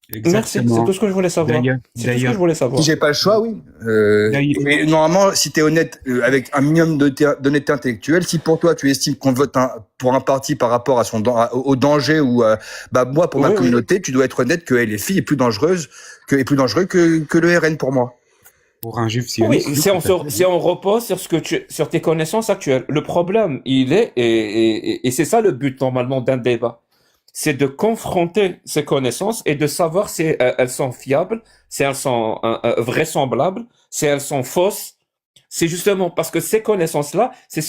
Merci, c'est tout Exactement. ce que je voulais savoir. C'est tout ce que je voulais Si savoir. j'ai pas le choix, oui. D'ailleurs, Mais normalement, si tu es honnête, avec un minimum d'honnêteté intellectuelle, si pour toi tu estimes qu'on vote pour un parti par rapport à au danger ou bah moi pour ma Oui, oui. communauté, tu dois être honnête que LFI est plus dangereuse est plus dangereux que le RN pour moi. pour un juif Oui, sioniste, oui, tout à fait. si on repose sur sur tes connaissances actuelles. Le problème, il est, et c'est ça le but normalement d'un débat, c'est de confronter ces connaissances et de savoir si elles sont fiables, si elles sont vraisemblables, si elles sont fausses. C'est justement parce que ces connaissances-là, c'est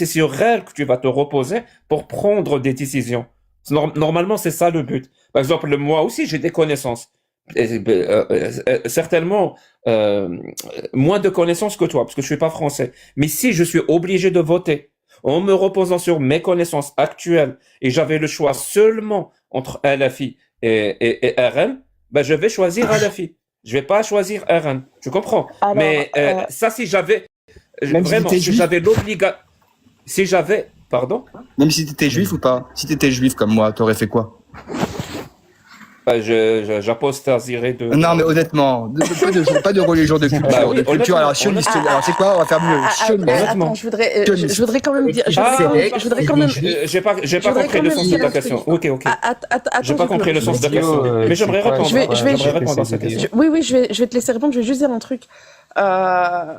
sur elles que tu vas te reposer pour prendre des décisions. Normalement, c'est ça le but. Par exemple, moi aussi, j'ai des connaissances. Certainement euh, moins de connaissances que toi, parce que je suis pas français. Mais si je suis obligé de voter en me reposant sur mes connaissances actuelles et j'avais le choix seulement entre LFI et RN, ben je vais choisir LFI. Je vais pas choisir RN. Tu comprends? Alors, Mais ça, si j'avais Même si vraiment, t'étais si juif, j'avais l'obligation, si j'avais, pardon, même si t'étais juif ou pas, si t'étais juif comme moi, t'aurais fait quoi? ben, j'apostasierais Non, mais honnêtement, pas de religion, de culture, Bah oui, de culture. Alors, sioniste, alors c'est quoi? On va faire mieux. Sioniste. honnêtement. attends, Sioniste. je voudrais quand même dire, je voudrais quand même, J'ai pas je voudrais compris quand le même sens de dire ta un truc. question. Ok, ok. Attends, J'ai pas compris le sens de ta Idiot, question. Mais j'aimerais c'est quoi, répondre. Je vais- je vais- J'aimerais répondre à sa question. Oui, oui, je vais te laisser répondre. Je vais juste dire un truc. Euh,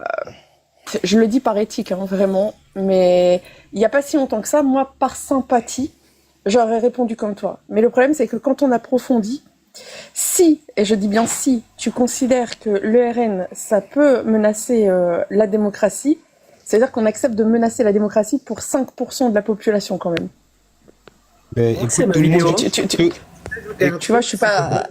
je le dis par éthique, hein, vraiment. Mais il n'y a pas si longtemps que ça, moi, par sympathie, j'aurais répondu comme toi. Mais le problème, c'est que quand on approfondit, si, et je dis bien si, tu considères que l'ERN, ça peut menacer la démocratie, c'est-à-dire qu'on accepte de menacer la démocratie pour 5% de la population quand même. Mais C'est écoute, ma tout le vidéo. monde. Tu vois, je suis pas...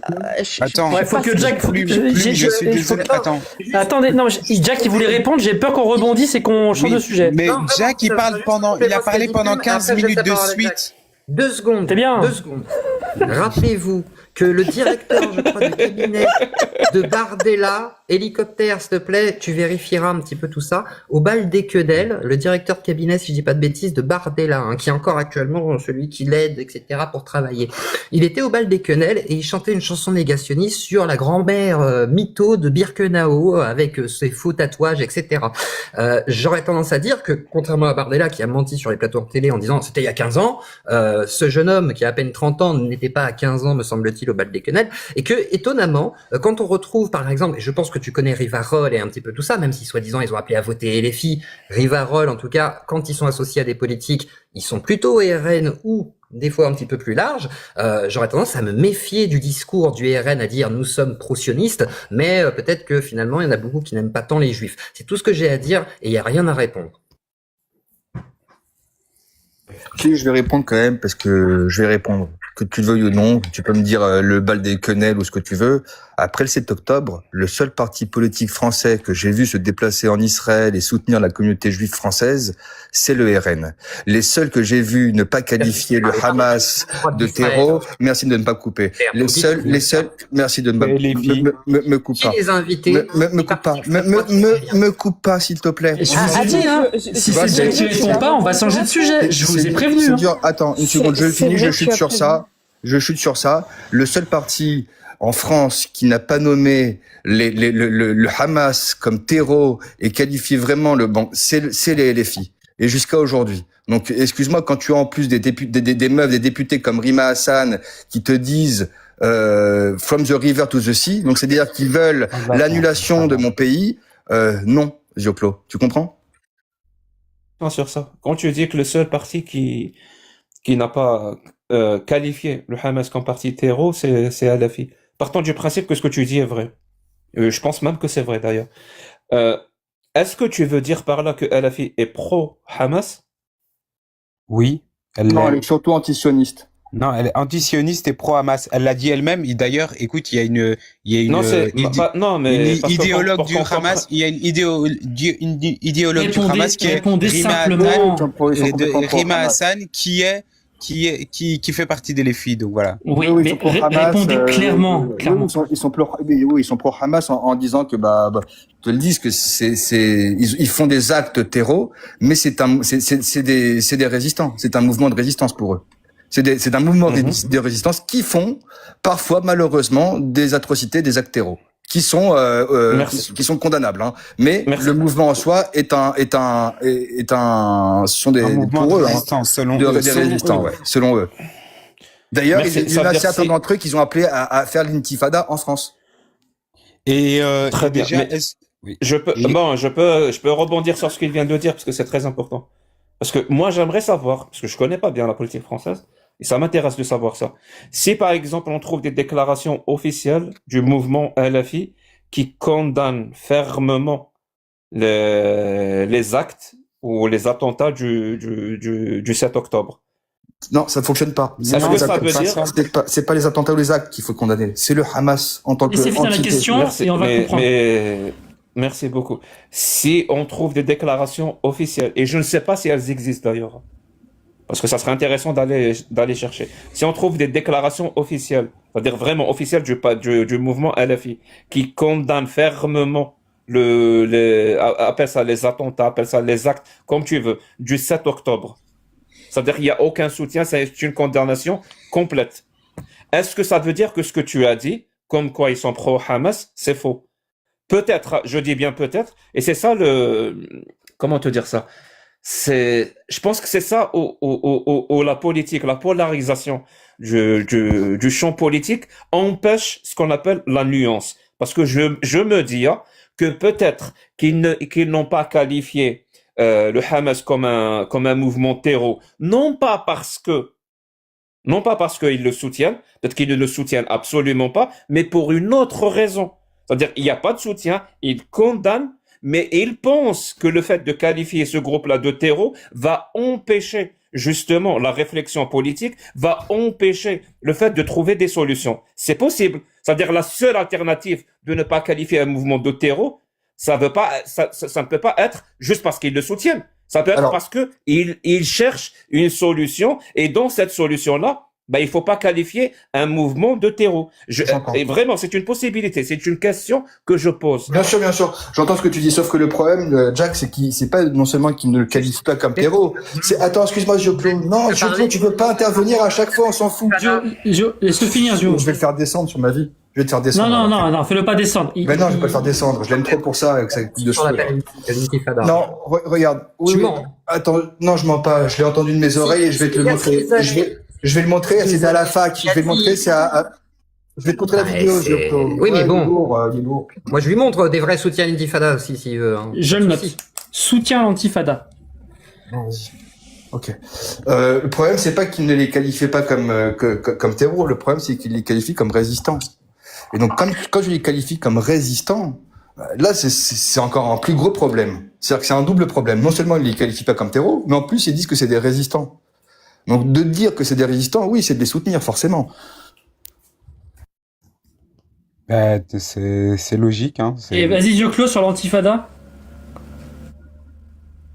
Attends, Ouais, faut que Jack. je suis désolé. Attends. Attendez, non, Jack, il voulait répondre. J'ai peur qu'on rebondisse et qu'on change Oui, de sujet. mais Non, Jack, il parle pendant, il a parlé pendant 15 minutes de suite. 2 secondes. C'est bien. 2 secondes. Rappelez-vous que le directeur, je crois, du cabinet de Bardella, hélicoptère, s'il te plaît, tu vérifieras un petit peu tout ça, au bal des Quedel, le directeur de cabinet, si je dis pas de bêtises, de Bardella, hein, qui est encore actuellement celui qui l'aide, etc., pour travailler. Il était au bal des Quenelles et il chantait une chanson négationniste sur la grand-mère mytho de Birkenau, avec ses faux tatouages, etc. J'aurais tendance à dire que, contrairement à Bardella, qui a menti sur les plateaux de télé en disant c'était il y a 15 ans, ce jeune homme qui a à peine 30 ans n'était pas à 15 ans, me semble-t-il, au bal des Quenelles, et que, étonnamment, quand on retrouve, par exemple, et je pense que tu connais Rivarol et un petit peu tout ça, même si soi-disant ils ont appelé à voter LFI, Rivarol, en tout cas, quand ils sont associés à des politiques, ils sont plutôt RN ou des fois un petit peu plus large, j'aurais tendance à me méfier du discours du RN à dire nous sommes pro-sionistes, mais peut-être que finalement il y en a beaucoup qui n'aiment pas tant les juifs. C'est tout ce que j'ai à dire et il n'y a rien à répondre. Si, je vais répondre quand même parce que je vais répondre. Que tu le veuilles ou non, tu peux me dire le bal des quenelles ou ce que tu veux. Après le 7 octobre, le seul parti politique français que j'ai vu se déplacer en Israël et soutenir la communauté juive française, c'est le RN. Les seuls que j'ai vus ne pas qualifier le Hamas de terreau, merci de ne pas couper. Les seuls, merci de ne pas me coupe Qui pas. les a invités Me coupe pas. Me coupe pas, s'il te plaît. Et je vous ai dit, hein, si c'est Jack qui répond pas, on va changer de sujet. Je vous ai prévenu. C'est Hein. dur. Attends, une seconde, je c'est finis, vrai je que tu chute as sur prévenu. ça. Je chute sur ça. Le seul parti en France qui n'a pas nommé le Hamas comme terreau et qualifié vraiment le bon, c'est les LFI. Et jusqu'à aujourd'hui. Donc, excuse-moi, quand tu as en plus des députés, des meufs, des députés comme Rima Hassan qui te disent from the river to the sea, donc c'est-à-dire qu'ils veulent l'annulation de mon pays, non, Zioplo. Tu comprends? Sur ça. Quand tu dis que le seul parti qui n'a pas qualifié le Hamas comme parti terreau, c'est LFI. Partant du principe que ce que tu dis est vrai. Je pense même que c'est vrai d'ailleurs. Euh, Est-ce que tu veux dire par là que LFI est pro-Hamas? Oui, elle Non, elle l'est. est surtout antisioniste. Non, elle est antisioniste et pro-Hamas. Elle l'a dit elle-même. Et d'ailleurs, écoute, il y a une Non, c'est non, mais une parce que idéologue pour du qu'on Hamas. Il y a une idéologue du Répondez- Hamas qui est répondez Rima simplement. Hassan, Ils sont complètement pro Rima Hamas. Hassan, qui fait partie des LFI. Donc voilà. Oui, ils mais sont pro-Hamas, répondez clairement. oui, clairement. ils sont pro Hamas en disant que ils te le disent que ils font des actes terreaux, mais c'est des résistants, c'est un mouvement de résistance pour eux. C'est un mouvement Mhm. de résistance qui font parfois malheureusement des atrocités, des actes terreaux, Merci. qui sont condamnables. Hein. Mais Merci. le mouvement en soi ce sont Un mouvement pour de eux, hein, résistance, selon eux. des Selon résistants, eux. ouais, selon eux. D'ailleurs, Merci. il y Ça en a veut dire certains si- d'entre eux qui ont appelé à faire l'intifada en France. Et, Très et bien, déjà, mais- oui. Je peux rebondir sur ce qu'il vient de dire parce que c'est très important. Parce que moi, j'aimerais savoir, parce que je connais pas bien la politique française, et ça m'intéresse de savoir ça. Si par exemple on trouve des déclarations officielles du mouvement LFI qui condamnent fermement les actes ou les attentats du 7 octobre. Non, ça fonctionne pas. Est-ce Non, que ça veut dire... c'est pas les attentats ou les actes qu'il faut condamner. C'est le Hamas en tant que Laissez finir la entité. question Merci, et on va comprendre. merci beaucoup. Si on trouve des déclarations officielles, et je ne sais pas si elles existent d'ailleurs, parce que ça serait intéressant d'aller chercher. Si on trouve des déclarations officielles, c'est-à-dire vraiment officielles du mouvement LFI, qui condamnent fermement appelle ça les attentats, appelle ça les actes, comme tu veux, du 7 octobre. C'est-à-dire qu'il n'y a aucun soutien, c'est une condamnation complète. Est-ce que ça veut dire que ce que tu as dit, comme quoi ils sont pro-Hamas, c'est faux? Peut-être, je dis bien peut-être, et c'est ça comment te dire ça? Je pense que c'est ça la politique, la polarisation du champ politique empêche ce qu'on appelle la nuance. Parce que je me dis que peut-être qu'ils n'ont pas qualifié le Hamas comme un mouvement terreau, non pas parce qu'ils le soutiennent, peut-être qu'ils ne le soutiennent absolument pas, mais pour une autre raison. C'est-à-dire, il n'y a pas de soutien, ils condamnent, mais ils pensent que le fait de qualifier ce groupe-là de terreau va empêcher justement la réflexion politique, va empêcher le fait de trouver des solutions. C'est possible. C'est-à-dire, la seule alternative de ne pas qualifier un mouvement de terreau, ça ne peut pas être juste parce qu'ils le soutiennent. Ça peut être parce que ils cherchent une solution, et dans cette solution-là, il faut pas qualifier un mouvement de terreau. Et vraiment, c'est une possibilité, c'est une question que je pose. Bien sûr, j'entends ce que tu dis, sauf que le problème, Jack, c'est pas non seulement qu'il ne le qualifie pas comme terreau, attends, excuse-moi, Gioclo. Non, Gioclo, tu peux pas intervenir à chaque fois, on s'en fout. Laisse-le finir, Gio. Je vais le faire descendre sur ma vie. Je vais te faire descendre. Non, fais-le pas descendre. Mais non, je vais pas le faire descendre. Je l'aime trop pour ça, avec sa coupe de cheveux. Non, regarde. Tu mens. Attends, non, je mens pas. Je l'ai entendu de mes oreilles et je vais te le montrer. Je vais le montrer. C'est à la fac. Je vais le montrer. Je vais te montrer la vidéo, Gioclo. Oui, mais bon. Il est lourd. Moi, je lui montre des vrais soutiens à l'intifada aussi, s'il veut. Hein. Je le note. Soutien à l'antifada. Ok. Le problème, c'est pas qu'il ne les qualifie pas comme terreau. Le problème, c'est qu'il les qualifie comme résistants. Et donc, quand je les qualifie comme résistants, là, c'est encore un plus gros problème. C'est-à-dire que c'est un double problème. Non seulement ils les qualifient pas comme terreau, mais en plus, ils disent que c'est des résistants. Donc, de dire que c'est des résistants, oui, c'est de les soutenir, forcément. C'est logique, hein. Et vas-y, Gioclo, sur l'antifada.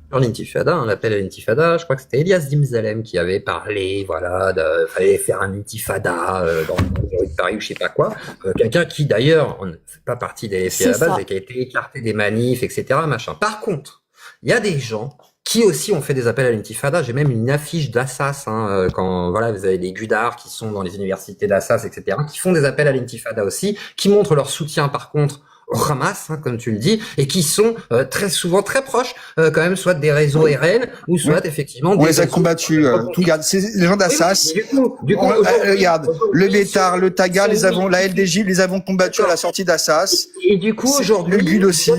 Sur l'intifada, on appelle à l'intifada, je crois que c'était Elias Dimzalem qui avait parlé, voilà, fallait faire un intifada dans le rue de Paris ou je sais pas quoi. Quelqu'un qui d'ailleurs ne fait pas partie des LFI à la base et qui a été écarté des manifs, etc. machin. Par contre, il y a des gens qui aussi ont fait des appels à l'intifada. J'ai même une affiche d'Assas, quand voilà, vous avez des gudards qui sont dans les universités d'Assas, etc., qui font des appels à l'intifada aussi, qui montrent leur soutien par contre au Hamas, comme tu le dis, et qui sont très souvent très proches, quand même, soit des réseaux RN, ou soit effectivement on des les a réseaux... combattus. Regarde, c'est les gens d'Assas. Du coup, regarde, le Bétard, le Taga, la LDJ, les avons combattus à la sortie d'Assas. Et du coup, aujourd'hui, le GUD aussi.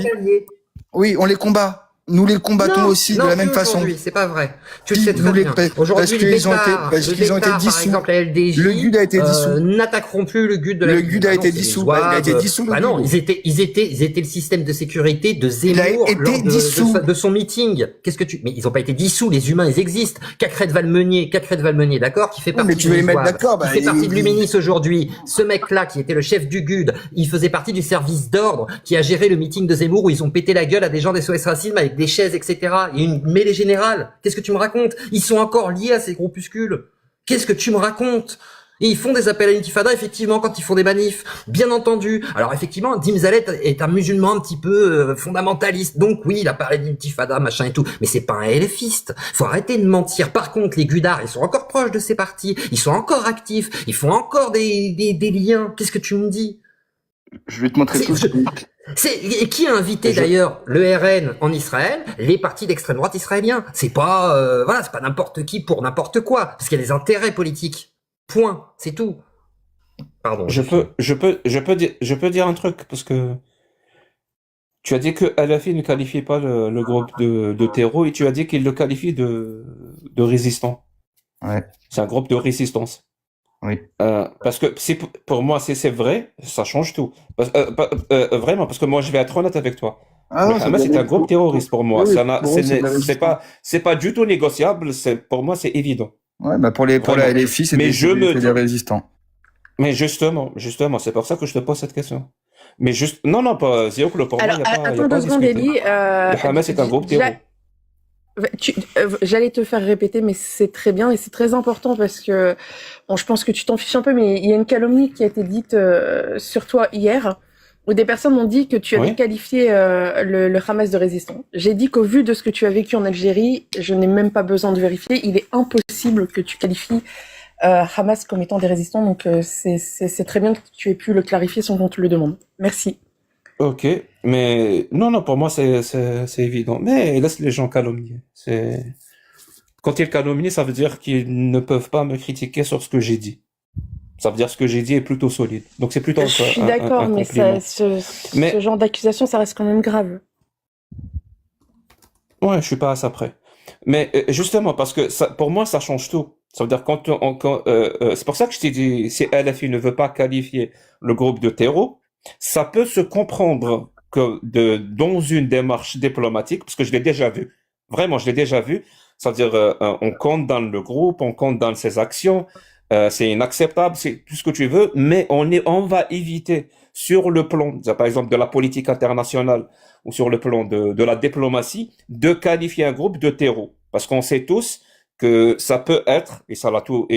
Oui, on les combat. Nous les combattons aussi de la même façon. C'est pas vrai. Tu le sais très bien. Aujourd'hui, qu'ils ont été dissous. Par exemple, la LDJ, le GUD a été dissous. N'attaqueront plus le GUD de la Le GUD a été dissous. Il a été dissous. Non, ils étaient le système de sécurité de Zemmour lors de son meeting. Mais ils ont pas été dissous. Les humains, ils existent. Cacrède Valmeunier, d'accord, qui fait partie. Mais tu veux les mettre d'accord, qui fait partie de Luminis aujourd'hui. Ce mec-là, qui était le chef du GUD, il faisait partie du service d'ordre qui a géré le meeting de Zemmour où ils ont pété la gueule à des gens des SOS Racisme avec des chaises, etc. Il y a une mêlée générale. Qu'est-ce que tu me racontes? Ils sont encore liés à ces groupuscules. Qu'est-ce que tu me racontes? Et ils font des appels à l'intifada, effectivement, quand ils font des manifs, bien entendu. Alors effectivement, Dim Zalet est un musulman un petit peu fondamentaliste, donc oui, il a parlé d'intifada, machin et tout, mais c'est pas un LFiste. Faut arrêter de mentir. Par contre, les Gudards, ils sont encore proches de ces partis, ils sont encore actifs, ils font encore des liens. Qu'est-ce que tu me dis? Je vais te montrer tout ça. Et qui a invité d'ailleurs le RN en Israël, les partis d'extrême droite israéliens? C'est pas voilà, c'est pas n'importe qui pour n'importe quoi, parce qu'il y a des intérêts politiques. Point, c'est tout. Pardon. Je peux dire un truc, parce que tu as dit que LFI ne qualifie pas le groupe de terreau, et tu as dit qu'il le qualifie de résistant. Ouais. C'est un groupe de résistance. Oui. Parce que pour moi, si c'est vrai, ça change tout. Vraiment, parce que moi, je vais être honnête avec toi. Ah, Le Hamas, c'est un groupe terroriste pour moi. Oui, C'est pas du tout négociable. Pour moi, c'est évident. Ouais, bah pour la LFI, c'est des résistants. Mais justement, c'est pour ça que je te pose cette question. Mais juste, non, pas Ziouk, pour moi, il n'y a pas. Attends 2 secondes, Eli. Le Hamas est un groupe terroriste. J'allais te faire répéter, mais c'est très bien et c'est très important parce que bon, je pense que tu t'en fiches un peu, mais il y a une calomnie qui a été dite sur toi hier, où des personnes m'ont dit que tu avais qualifié le Hamas de résistant. J'ai dit qu'au vu de ce que tu as vécu en Algérie, je n'ai même pas besoin de vérifier. Il est impossible que tu qualifies Hamas comme étant des résistants, donc c'est très bien que tu aies pu le clarifier sans qu'on te le demande. Merci. Ok, mais non, pour moi c'est évident. Mais laisse les gens calomnier. Quand ils calomnient, ça veut dire qu'ils ne peuvent pas me critiquer sur ce que j'ai dit. Ça veut dire que ce que j'ai dit est plutôt solide. Donc c'est plutôt Je suis d'accord, mais ce genre d'accusation, ça reste quand même grave. Ouais, je suis pas à ça près. Mais justement, parce que ça, pour moi, ça change tout. Ça veut dire c'est pour ça que je t'ai dit, si LFI ne veut pas qualifier le groupe de terreau, ça peut se comprendre que dans une démarche diplomatique, parce que je l'ai déjà vu. Vraiment, je l'ai déjà vu. Ça veut dire, on condamne le groupe, on condamne ses actions, c'est inacceptable, c'est tout ce que tu veux, mais on va éviter sur le plan, par exemple, de la politique internationale ou sur le plan de la diplomatie, de qualifier un groupe de terreau. Parce qu'on sait tous que ça peut être, et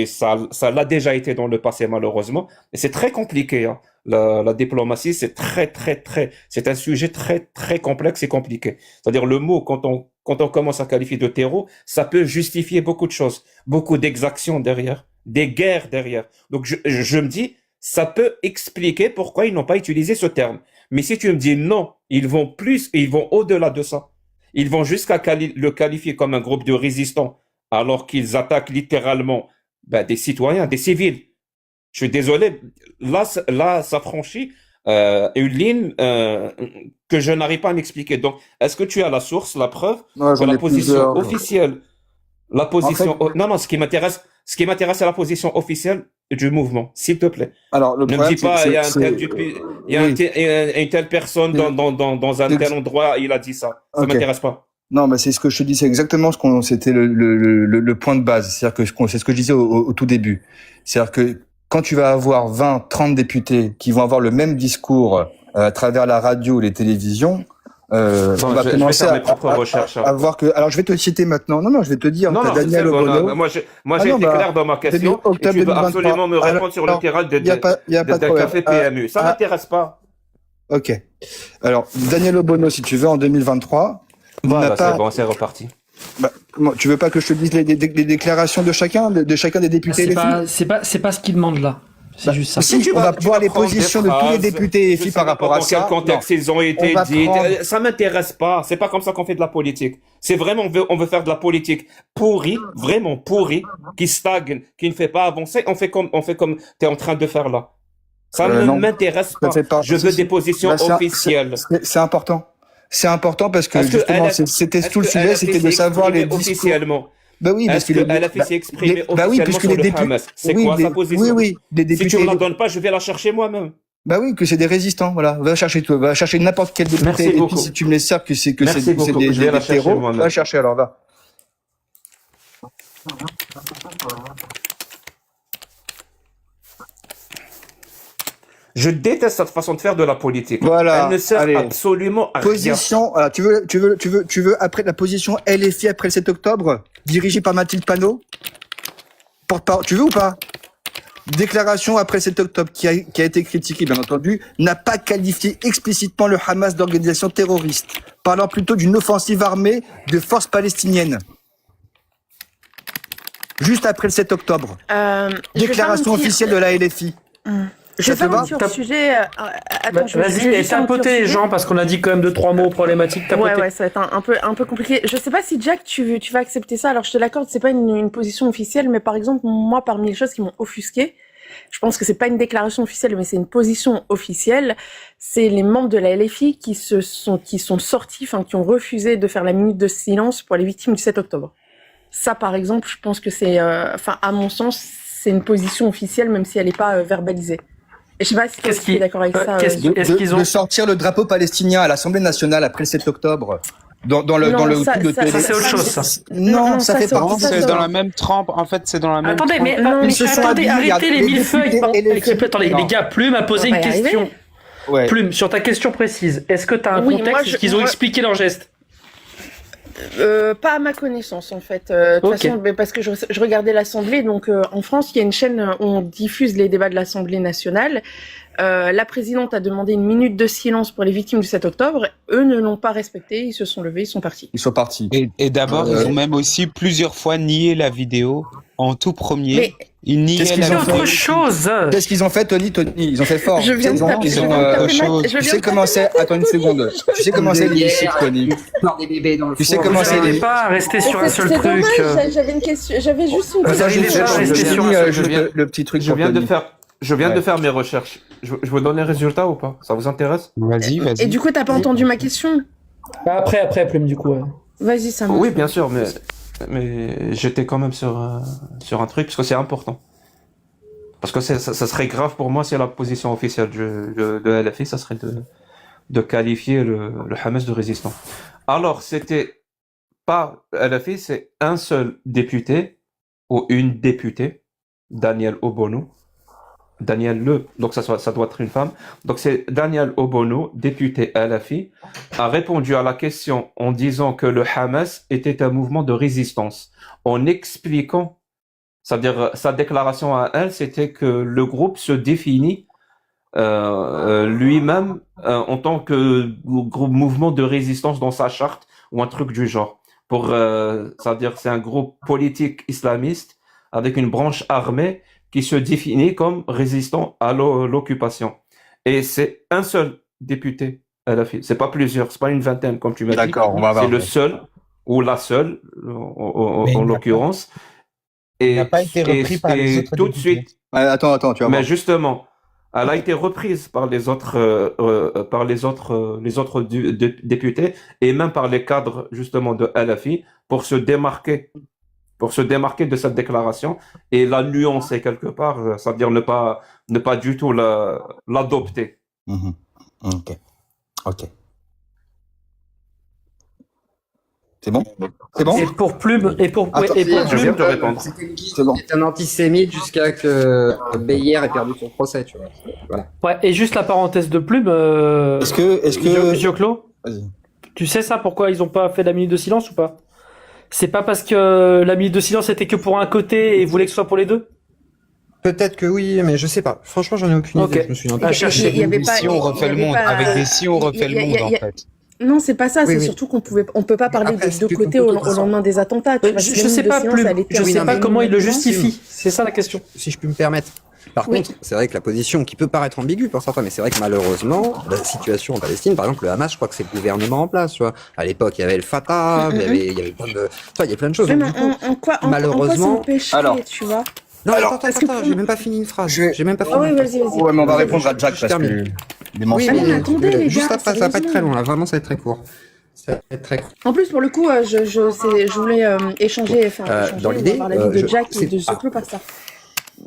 ça l'a déjà été dans le passé malheureusement, et c'est très compliqué, hein. La diplomatie, c'est c'est un sujet très complexe et compliqué. C'est-à-dire le mot, quand on commence à qualifier de terreau, ça peut justifier beaucoup de choses, beaucoup d'exactions derrière, des guerres derrière. Donc je me dis, ça peut expliquer pourquoi ils n'ont pas utilisé ce terme. Mais si tu me dis non, ils vont au-delà de ça. Ils vont jusqu'à le qualifier comme un groupe de résistants, alors qu'ils attaquent littéralement des citoyens, des civils. Je suis désolé, là ça franchit une ligne que je n'arrive pas à m'expliquer. Donc, est-ce que tu as la source, la preuve, de la position officielle? La position. En fait, non, ce qui m'intéresse, c'est la position officielle du mouvement, s'il te plaît. Alors, le problème, ne me dis pas, il y a une telle personne dans un tel endroit, il a dit ça. Ça m'intéresse pas. Non, mais c'est ce que je te dis, c'est exactement c'était le point de base. C'est-à-dire que c'est ce que je disais au tout début. C'est-à-dire que quand tu vas avoir 20, 30 députés qui vont avoir le même discours à travers la radio, les télévisions, on va commencer à voir que. Alors, je vais te citer maintenant. Non, je vais te dire. Non, Daniel Obono. Moi, j'ai été clair dans ma question. Et tu veux absolument me répondre sur le terrain d'un café PMU. Ça m'intéresse pas. Ok. Alors, Daniel Obono, si tu veux, en 2023. Voilà, c'est bon, c'est reparti. Tu veux pas que je te dise les déclarations de chacun des députés c'est pas ce qu'il demande là. C'est juste ça. Si on va voir les positions de tous les députés LFI par rapport à ça. Dans quel contexte ils ont été dit. Ça m'intéresse pas. C'est pas comme ça qu'on fait de la politique. C'est vraiment, on veut faire de la politique pourrie, vraiment pourrie, qui stagne, qui ne fait pas avancer. On fait comme t'es en train de faire là. Ça ne m'intéresse pas. Je veux des positions officielles. C'est important. C'est important parce que justement, c'était tout le sujet, c'était de savoir les discours. Officiellement. Bah oui, parce que LFI s'est exprimé officiellement sur le Hamas. C'est quoi sa position? Oui, des députés. Si tu me la donnes pas, je vais la chercher moi-même. Bah oui, que c'est des résistants, voilà. Va chercher n'importe quel député. Et puis si tu me laisses dire que c'est des terreaux, va chercher alors, va. Je déteste cette façon de faire de la politique. Voilà. Elle ne sert absolument à rien. Position, alors, tu veux, après la position LFI après le 7 octobre, dirigée par Mathilde Panot? Tu veux ou pas? Déclaration après le 7 octobre qui a été critiquée, bien entendu, n'a pas qualifié explicitement le Hamas d'organisation terroriste, parlant plutôt d'une offensive armée de forces palestiniennes. Juste après le 7 octobre. Déclaration officielle de la LFI. Je vais faire un petit hors-sujet. Attends, Vas-y, et tapoter les gens, parce qu'on a dit quand même 2-3 mots problématiques. Tapoter. Ouais, ça va être un peu compliqué. Je sais pas si Jack, tu vas accepter ça. Alors, je te l'accorde, c'est pas une position officielle, mais par exemple, moi, parmi les choses qui m'ont offusqué, je pense que c'est pas une déclaration officielle, mais c'est une position officielle. C'est les membres de la LFI qui sont sortis, enfin, qui ont refusé de faire la minute de silence pour les victimes du 7 octobre. Ça, par exemple, je pense que c'est, à mon sens, c'est une position officielle, même si elle n'est pas verbalisée. Et je sais pas si tu es d'accord avec ça. De sortir le drapeau palestinien à l'Assemblée nationale après le 7 octobre. Dans le truc de télé. Ça, c'est autre chose, ça. Non, ça fait pas. C'est dans la même trempe. En fait, c'est dans la même Attendez, trempe. attendez, arrêtez les millefeuilles. Attendez, les gars, Plume a posé une question. Ouais. Plume, sur ta question précise, est-ce que tu as un contexte qu'ils ont expliqué leur geste? Pas à ma connaissance, en fait. De toute façon, parce que je regardais l'Assemblée, donc en France, il y a une chaîne où on diffuse les débats de l'Assemblée nationale. La présidente a demandé une minute de silence pour les victimes du 7 octobre. Eux ne l'ont pas respecté, ils se sont levés, ils sont partis. Ils sont partis. Et d'abord, ils ont même aussi plusieurs fois nié la vidéo en tout premier. Mais ils niaient c'est autre chose. Qu'est-ce qu'ils ont fait, Tony? Ils ont fait fort. Je viens de taper. Tu sais comment c'est? Attends une seconde. Tu sais comment c'est l'hémicycle, Tony? Tu sais comment c'est l'hémicycle? Pas rester sur un seul c'est truc. Dommage, j'avais une question, j'avais juste une question. Le petit truc. Je viens de faire mes recherches. Je vous donne les résultats ou pas? Ça vous intéresse? Vas-y. Et du coup, t'as pas entendu ma question? Après, Plume, du coup. Vas-y, ça me... Oui, bien sûr, mais j'étais quand même sur un truc, parce que c'est important. Parce que ça serait grave pour moi si la position officielle de LFI, ça serait de qualifier le Hamas de résistant. Alors, c'était pas LFI, c'est un seul député, ou une députée, Daniel Obono. Donc ça doit être une femme. Donc c'est Daniel Obono, député LFI, a répondu à la question en disant que le Hamas était un mouvement de résistance, en expliquant, c'est-à-dire sa déclaration à elle, c'était que le groupe se définit lui-même en tant que groupe mouvement de résistance dans sa charte ou un truc du genre. C'est-à-dire c'est un groupe politique islamiste avec une branche armée qui se définit comme résistant à l'occupation. Et c'est un seul député LFI. C'est pas plusieurs, c'est pas une vingtaine comme tu m'as dit. D'accord, on va voir. C'est le seul ou la seule en l'occurrence. Il n'a pas été repris par les autres tout de députés. suite. Attends, tu vas voir. Mais justement, elle a été reprise par les autres députés et même par les cadres justement de LFI pour se démarquer de cette déclaration et la nuancer quelque part, c'est-à-dire ne pas du tout l'adopter. Ok. C'est bon? Et pour Plume, Je viens de répondre. C'est bon. C'est un antisémite jusqu'à que Beyer ait perdu son procès, tu vois. Voilà. Ouais, et juste la parenthèse de Plume. Est-ce que Gioclo, Vas-y. tu sais ça, pourquoi ils ont pas fait la minute de silence ou pas? C'est pas parce que la minute de silence était que pour un côté et ils voulaient que ce soit pour les deux? Peut-être que oui, mais je sais pas. Franchement, j'en ai aucune idée. Je me souviens pas. Avec des si on refait le monde, en fait. Non, c'est pas ça. Oui, c'est oui. surtout qu'on peut pas parler Après, des deux c'est côtés plus au compliqué, lendemain des attentats. Tu vois, Je sais pas, Plume. Je sais pas comment ils le justifient. C'est ça la question. Si je peux me permettre. Par contre, c'est vrai que la position qui peut paraître ambiguë pour certains, mais c'est vrai que malheureusement, la situation en Palestine, par exemple, le Hamas, je crois que c'est le gouvernement en place, tu vois. À l'époque, il y avait le Fatah, il y avait plein de, il y a plein de choses. Mais Donc, du coup, malheureusement, alors, tu vois. non, alors, attends, j'ai même pas fini une phrase. J'ai même pas fini. Ah oui, vas-y. Ouais, mais on va répondre à Jack parce que les mensonges. Oui, mais attendez, les juste gars, après, ça va pas être très long, là. Vraiment, ça va être très court. Ça va être très court. En plus, pour le coup, je voulais échanger, dans l'idée, avoir l'avis de Jack et de Gioclo par ça.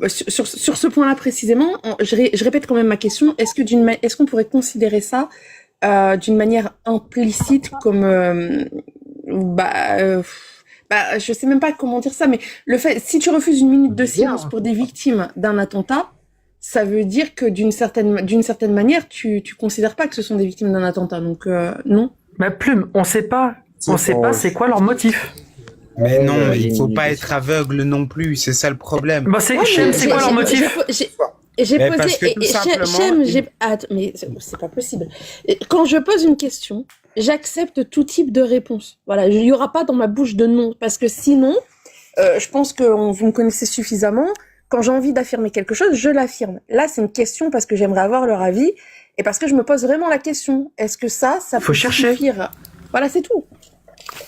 Sur ce point-là précisément, je répète quand même ma question. Est-ce qu'on pourrait considérer ça d'une manière implicite comme je sais même pas comment dire ça, mais le fait, si tu refuses une minute de silence pour des victimes d'un attentat, ça veut dire que d'une certaine manière, tu considères pas que ce sont des victimes d'un attentat. Donc non. Mais Plume, on sait pas c'est quoi leur motif. Mais non, Ouais, mais il faut il- pas être aveugle non plus, c'est ça le problème. Bah, c'est, Ouais, Shem, mais c'est quoi leur motif? J'ai Mais posé parce que tout simplement, Shem, attends, mais c'est pas possible. Et quand je pose une question, j'accepte tout type de réponse. Voilà, il y aura pas dans ma bouche de non, parce que sinon, je pense que vous me connaissez suffisamment. Quand j'ai envie d'affirmer quelque chose, je l'affirme. Là, c'est une question parce que j'aimerais avoir leur avis et parce que je me pose vraiment la question. Est-ce que ça Faut peut chercher. suffire? Voilà, c'est tout.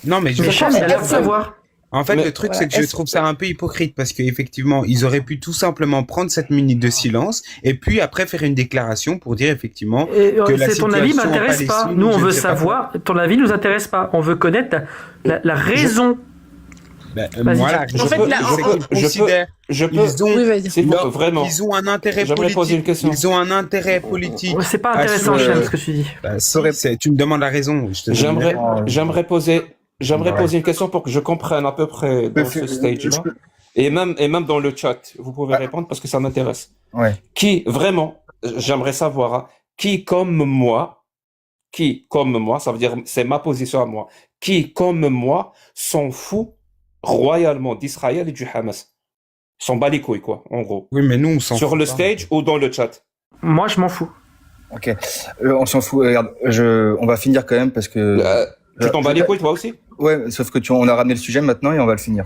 non, mais je Mais Shem, pense il a l'air de que- savoir. En fait, Mais- le truc, Voilà, c'est que je est-ce- trouve ça un peu hypocrite parce qu'effectivement, ils auraient pu tout simplement prendre cette minute de silence et puis après faire une déclaration pour dire effectivement Et, que la c'est ton avis situation en m'intéresse pas. Palestine, Nous, on je veut ne sais pas savoir. Ton avis nous intéresse pas. On veut connaître la raison. Ben, Vas-y, voilà, Jack. je En fait, peux- là, c'est qu'ils considèrent Je peux, ils ont Oui, vas-y. s'il vous plaît, leur- vraiment. ils ont un intérêt J'aimerais poser une politique. question. Ils ont un intérêt politique. C'est pas Ah, intéressant, sur- Shem, ce que tu dis. Ben, tu me demandes la raison. Je te donne J'aimerais, une réponse. j'aimerais Ouais. poser une question pour que je comprenne à peu près dans ce stage-là. Et même dans le chat, vous pouvez répondre parce que ça m'intéresse. Ouais. Qui, vraiment, j'aimerais savoir, hein, qui comme moi, ça veut dire, c'est ma position à moi, qui comme moi s'en fout royalement d'Israël et du Hamas. S'en bat les couilles, quoi, en gros. Oui, mais nous, on s'en Sur fout le pas. stage ou dans le chat. Moi, je m'en fous. Ok. On s'en fout. Regarde, on va finir quand même parce que. Tu t'en bats les couilles, toi aussi? Ouais, sauf que on a ramené le sujet maintenant et on va le finir.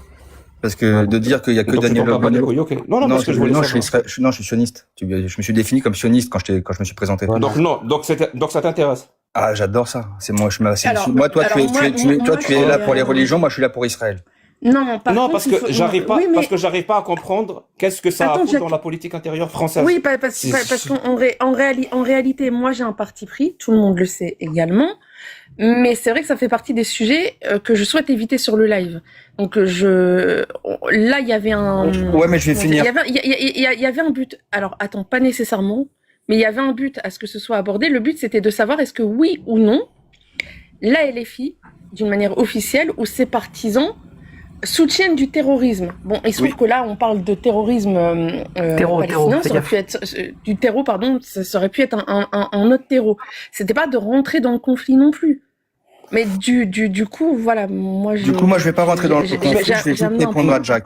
Parce que de dire qu'il y a que Donc, tu Daniel t'en bats pas les Obono. couilles, ok. Non, parce que je voulais non, savoir. je suis sioniste. Je me suis défini comme sioniste quand je me suis présenté. Donc, non, donc ça t'intéresse. Ah, j'adore ça. C'est moi, Alors, moi, toi, alors, tu es, moi, toi, tu es moi, là je- pour les religions, moi, je suis là pour Israël. Non, par Non, contre, parce il que faut- j'arrive pas, oui, mais- parce que j'arrive pas à comprendre qu'est-ce que ça Attends, a foutu Jack. dans la politique intérieure française. Oui, parce qu'en réalité, moi j'ai un parti pris, tout le monde le sait également, mais c'est vrai que ça fait partie des sujets que je souhaite éviter sur le live. Donc là, il y avait un... Ouais, mais je vais finir. Il y avait un but. Alors, attends, pas nécessairement, mais il y avait un but à ce que ce soit abordé. Le but, c'était de savoir est-ce que oui ou non, la LFI, d'une manière officielle, ou ses partisans soutiennent du terrorisme. Bon, il se trouve Oui. que là, on parle de terrorisme Terreau, palestinien, fais ça aurait gaffe. pu être du terreau, pardon, ça aurait pu être un autre terreau. C'était pas de rentrer dans le conflit non plus. Mais du coup, voilà, moi je... Du coup, moi, je vais pas rentrer dans le j'ai- conflit, j'ai- je vais j'ai amené juste un répondre point. à Jack.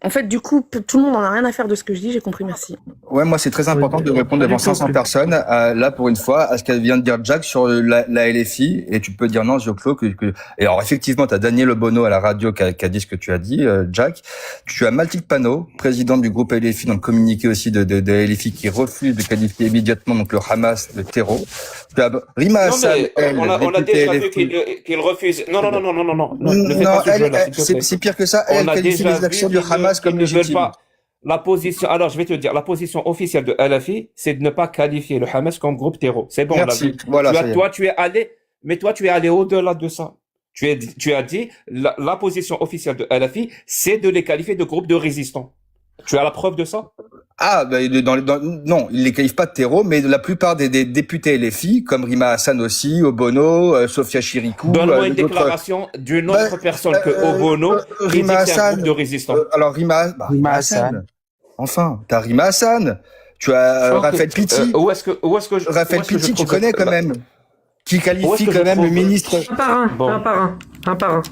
En fait, du coup, tout le monde en a rien à faire de ce que je dis, j'ai compris, merci. Ouais, moi, c'est très important de répondre devant 500 personnes, là, pour une fois, à ce qu'elle vient de dire Jack sur la LFI, et tu peux dire non, Zioclo, et alors, effectivement, t'as Daniel Obono à la radio qui a dit ce que tu as dit, Jack. Tu as Mathilde Panot, présidente du groupe LFI, dans le communiqué aussi de LFI, qui refuse de qualifier immédiatement, donc, le Hamas de terreau. Tu as Rima Non, Hassan, mais elle, on a députée déjà vu LFI. qu'il refuse. Non, ne fais Non, pas ce jeu-là, s'il te plaît. c'est pire que ça. On Elle a qualifie déjà les actions vu du Hamas qu'ils comme ne veulent légitimes. pas. La position, alors je vais te dire, la position officielle de LFI, c'est de ne pas qualifier le Hamas comme groupe terreau. C'est bon, on l'a Merci. vu. Voilà, ça y est. Toi, tu es allé au-delà de ça. Tu as dit, la position officielle de LFI, c'est de les qualifier de groupe de résistants. Tu as la preuve de ça? Ah, non, ils les qualifient pas de terreau, mais la plupart des députés LFI, comme Rima Hassan aussi, Obono, Sofia Chirikou, Donne-moi une d'autres- déclaration d'une autre personne que Obono qui dit Rima que c'est un Hassan. groupe de résistants. Alors Rima Rima Hassan. Hassan. Enfin, t'as Rima Hassan. Tu as Ok. Raphaël Pitti. Où est-ce que Raphaël Pitti, tu trouve connais cette- quand même. Qui Où est-ce qualifie que quand je même le trouve- ministre. Un par un, Bon. un par un.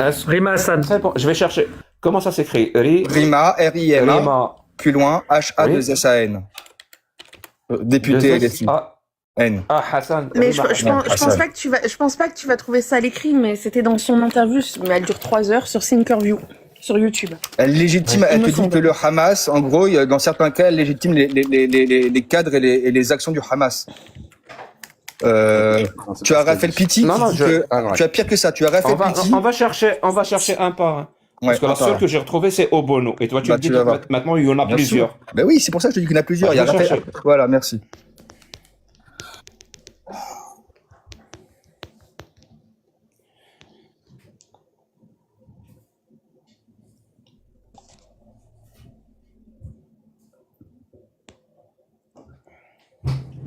Est-ce- Rima Hassan. Très bon. Je vais chercher. Comment ça s'écrit? Rima, R-I-M-A, Rima. plus loin, H-A-2-S-A-N. Député LFI. N. Hassan. Mais Rima je Hassan. pense pas que tu vas trouver ça à l'écrit, mais c'était dans son interview, mais elle dure 3 heures sur Thinkerview, sur YouTube. Elle légitime, elle Il te me dit semble. que le Hamas, en gros, dans certains cas, elle légitime les cadres et les actions du Hamas. Tu as Raphaël Pitti, Non, qui non, dit je- que, tu as pire que ça, tu as Raphaël Pitti. On va chercher un par un. Parce Ouais, que la un par seule un. que j'ai retrouvée, c'est Obono. Et toi, tu Bah, me dis tu que vas voir. maintenant, il y en a Bien plusieurs. Ben oui, c'est pour ça que je te dis qu'il y en a plusieurs. Bah, Il y a je vais Raphaël- chercher. Voilà, merci.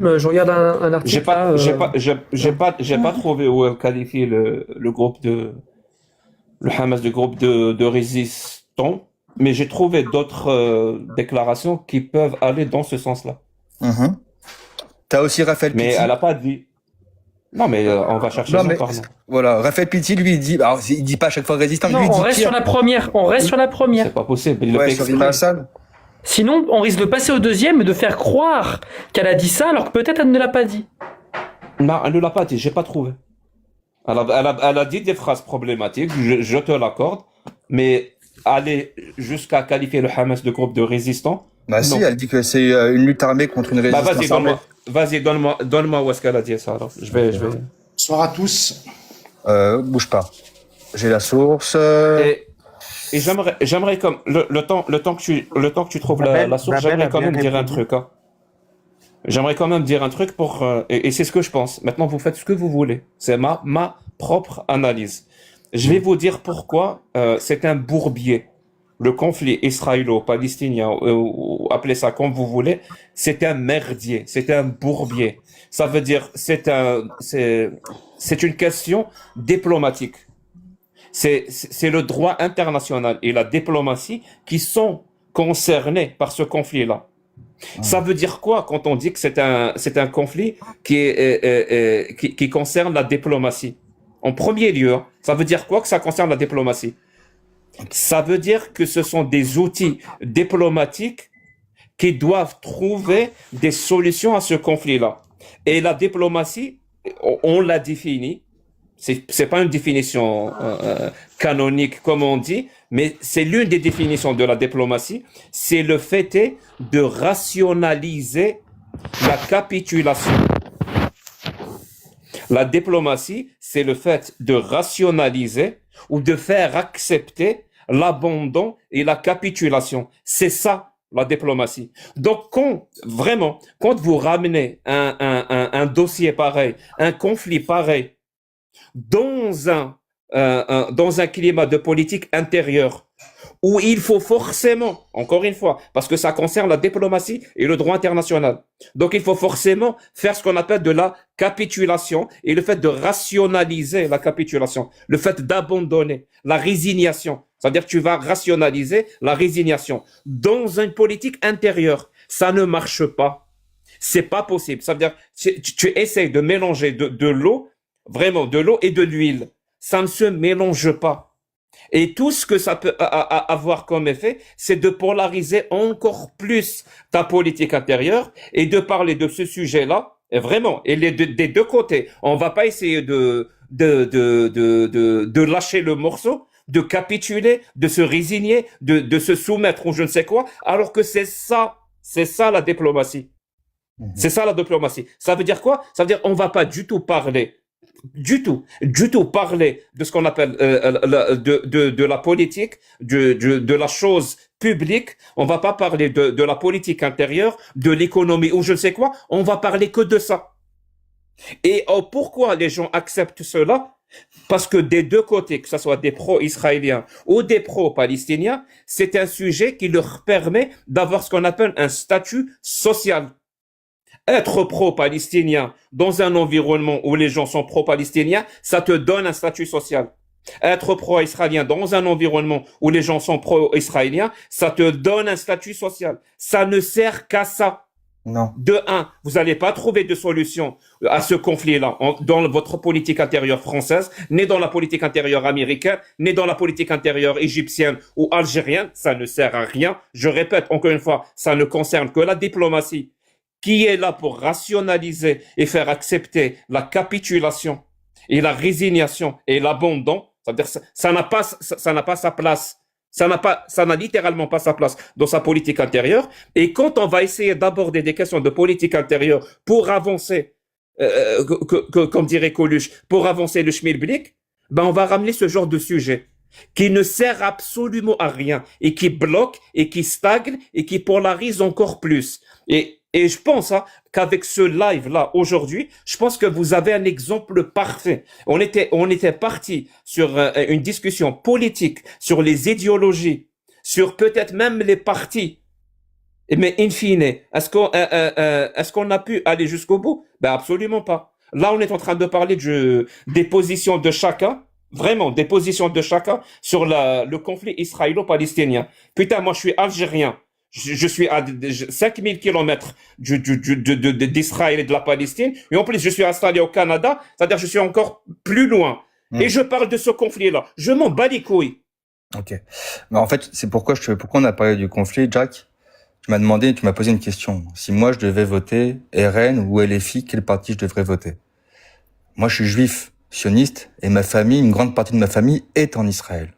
Je regarde un article. J'ai pas trouvé où elle qualifie le groupe le Hamas de groupe de résistants, mais j'ai trouvé d'autres déclarations qui peuvent aller dans ce sens-là. T'as aussi Raphaël Mais Pitti. elle a pas dit. Non, mais on va chercher Non, ça mais par nous. voilà, Raphaël Pitti, lui, il dit, alors, il dit pas à chaque fois résistant, Non, lui, il on dit reste pire. sur la première. On reste sur la première. C'est pas possible. Il le Ouais, fait sur exprès. Rima Hassan. Sinon, on risque de passer au deuxième et de faire croire qu'elle a dit ça alors que peut-être elle ne l'a pas dit. Non, elle ne l'a pas dit, j'ai pas trouvé. Elle a dit des phrases problématiques, je te l'accorde, mais aller jusqu'à qualifier le Hamas de groupe de résistants, Bah si, non. elle dit que c'est une lutte armée contre une Bah résistance armée. donne-moi où est-ce qu'elle a dit ça, alors. Je vais. Bonsoir à tous. Bouge pas. J'ai la source. Et j'aimerais comme, le temps que tu trouves la source, Babel j'aimerais a quand bien même dire un répondu. truc, hein. J'aimerais quand même dire un truc et c'est ce que je pense. Maintenant, vous faites ce que vous voulez. C'est ma propre analyse. Je vais vous dire pourquoi c'est un bourbier. Le conflit israélo-palestinien, ou appelez ça comme vous voulez, c'est un merdier, c'est un bourbier. Ça veut dire, c'est une question diplomatique. C'est le droit international et la diplomatie qui sont concernés par ce conflit-là. Ça veut dire quoi quand on dit que c'est un conflit qui concerne la diplomatie? En premier lieu, ça veut dire quoi que ça concerne la diplomatie? Ça veut dire que ce sont des outils diplomatiques qui doivent trouver des solutions à ce conflit-là. Et la diplomatie, on l'a définie. C'est pas une définition canonique comme on dit, mais c'est l'une des définitions de la diplomatie. C'est le fait de rationaliser la capitulation. La diplomatie, c'est le fait de rationaliser ou de faire accepter l'abandon et la capitulation. C'est ça, la diplomatie. Donc, quand vous ramenez un dossier pareil, un conflit pareil, dans un climat de politique intérieure, où il faut forcément, encore une fois, parce que ça concerne la diplomatie et le droit international, donc il faut forcément faire ce qu'on appelle de la capitulation et le fait de rationaliser la capitulation, le fait d'abandonner, la résignation, c'est-à-dire que tu vas rationaliser la résignation. Dans une politique intérieure, ça ne marche pas. C'est pas possible. Ça veut dire tu essayes de mélanger de l'eau, vraiment de l'eau et de l'huile. Ça ne se mélange pas. Et tout ce que ça peut avoir comme effet, c'est de polariser encore plus ta politique intérieure et de parler de ce sujet-là, et vraiment, et des deux côtés. On va pas essayer de lâcher le morceau, de capituler, de se résigner, de se soumettre ou je ne sais quoi, alors que c'est ça la diplomatie. C'est ça la diplomatie. Ça veut dire quoi? Ça veut dire on va pas du tout parler parler de ce qu'on appelle de la politique, de la chose publique. On va pas parler de la politique intérieure, de l'économie ou je ne sais quoi. On va parler que de ça. Et pourquoi les gens acceptent cela? Parce que des deux côtés, que ce soit des pro-israéliens ou des pro-palestiniens, c'est un sujet qui leur permet d'avoir ce qu'on appelle un statut social. Être pro-palestinien dans un environnement où les gens sont pro-palestiniens, ça te donne un statut social. Être pro-israélien dans un environnement où les gens sont pro-israéliens, ça te donne un statut social. Ça ne sert qu'à ça. Non. De un, vous n'allez pas trouver de solution à ce conflit-là dans votre politique intérieure française, ni dans la politique intérieure américaine, ni dans la politique intérieure égyptienne ou algérienne. Ça ne sert à rien. Je répète encore une fois, ça ne concerne que la diplomatie, qui est là pour rationaliser et faire accepter la capitulation et la résignation et l'abandon. C'est-à-dire ça n'a pas sa place. Ça n'a littéralement pas sa place dans sa politique intérieure. Et quand on va essayer d'aborder des questions de politique intérieure pour avancer, comme dirait Coluche, pour avancer le schmilblick, ben on va ramener ce genre de sujet qui ne sert absolument à rien et qui bloque et qui stagne et qui polarise encore plus. Et je pense qu'avec ce live-là, aujourd'hui, je pense que vous avez un exemple parfait. On était parti sur une discussion politique, sur les idéologies, sur peut-être même les partis. Mais in fine, est-ce qu'on a pu aller jusqu'au bout? Ben absolument pas. Là, on est en train de parler des positions de chacun, vraiment des positions de chacun sur le conflit israélo-palestinien. Putain, moi je suis algérien. Je suis à 5000 kilomètres d'Israël et de la Palestine. Et en plus, je suis installé au Canada. C'est-à-dire, je suis encore plus loin. Et je parle de ce conflit-là. Je m'en bats les couilles. Ok. Mais en fait, c'est pourquoi on a parlé du conflit, Jack. Tu m'as posé une question. Si moi, je devais voter RN ou LFI, quel parti je devrais voter? Moi, je suis juif, sioniste, et ma famille, une grande partie de ma famille est en Israël.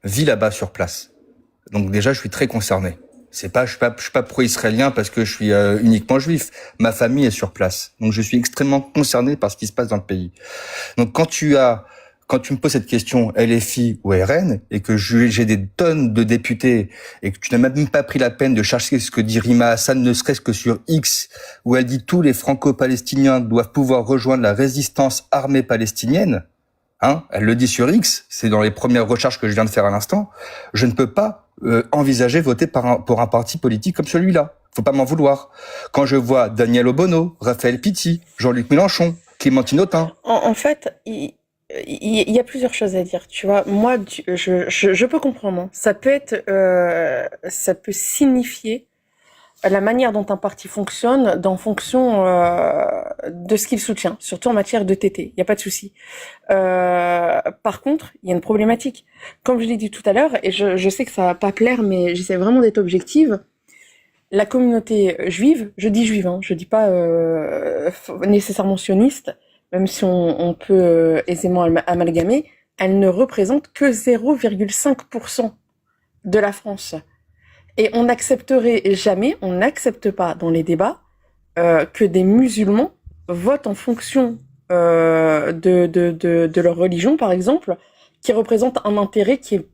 Vit là-bas sur place. Donc déjà, je suis très concerné. Je suis pas pro-israélien parce que je suis uniquement juif. Ma famille est sur place. Donc je suis extrêmement concerné par ce qui se passe dans le pays. Donc quand tu me poses cette question LFI ou RN et que j'ai des tonnes de députés et que tu n'as même pas pris la peine de chercher ce que dit Rima Hassan, ne serait-ce que sur X, où elle dit tous les franco-palestiniens doivent pouvoir rejoindre la résistance armée palestinienne, elle le dit sur X, c'est dans les premières recherches que je viens de faire à l'instant, je ne peux pas envisager voter pour un parti politique comme celui-là. Faut pas m'en vouloir. Quand je vois Daniel Obono, Raphaël Pitti, Jean-Luc Mélenchon, Clémentine Autain. En fait, il y a plusieurs choses à dire, tu vois. Moi, je peux comprendre. Hein. Ça peut signifier la manière dont un parti fonctionne en fonction de ce qu'il soutient, surtout en matière de TT. Il n'y a pas de souci. Par contre, il y a une problématique. Comme je l'ai dit tout à l'heure, et je sais que ça va pas plaire, mais j'essaie vraiment d'être objective. La communauté juive, je dis juive, je dis pas nécessairement sioniste, même si on peut aisément amalgamer, elle ne représente que 0,5% de la France. Et on n'accepterait jamais, on n'accepte pas dans les débats que des musulmans votent en fonction de leur religion, par exemple, qui représente un intérêt qui est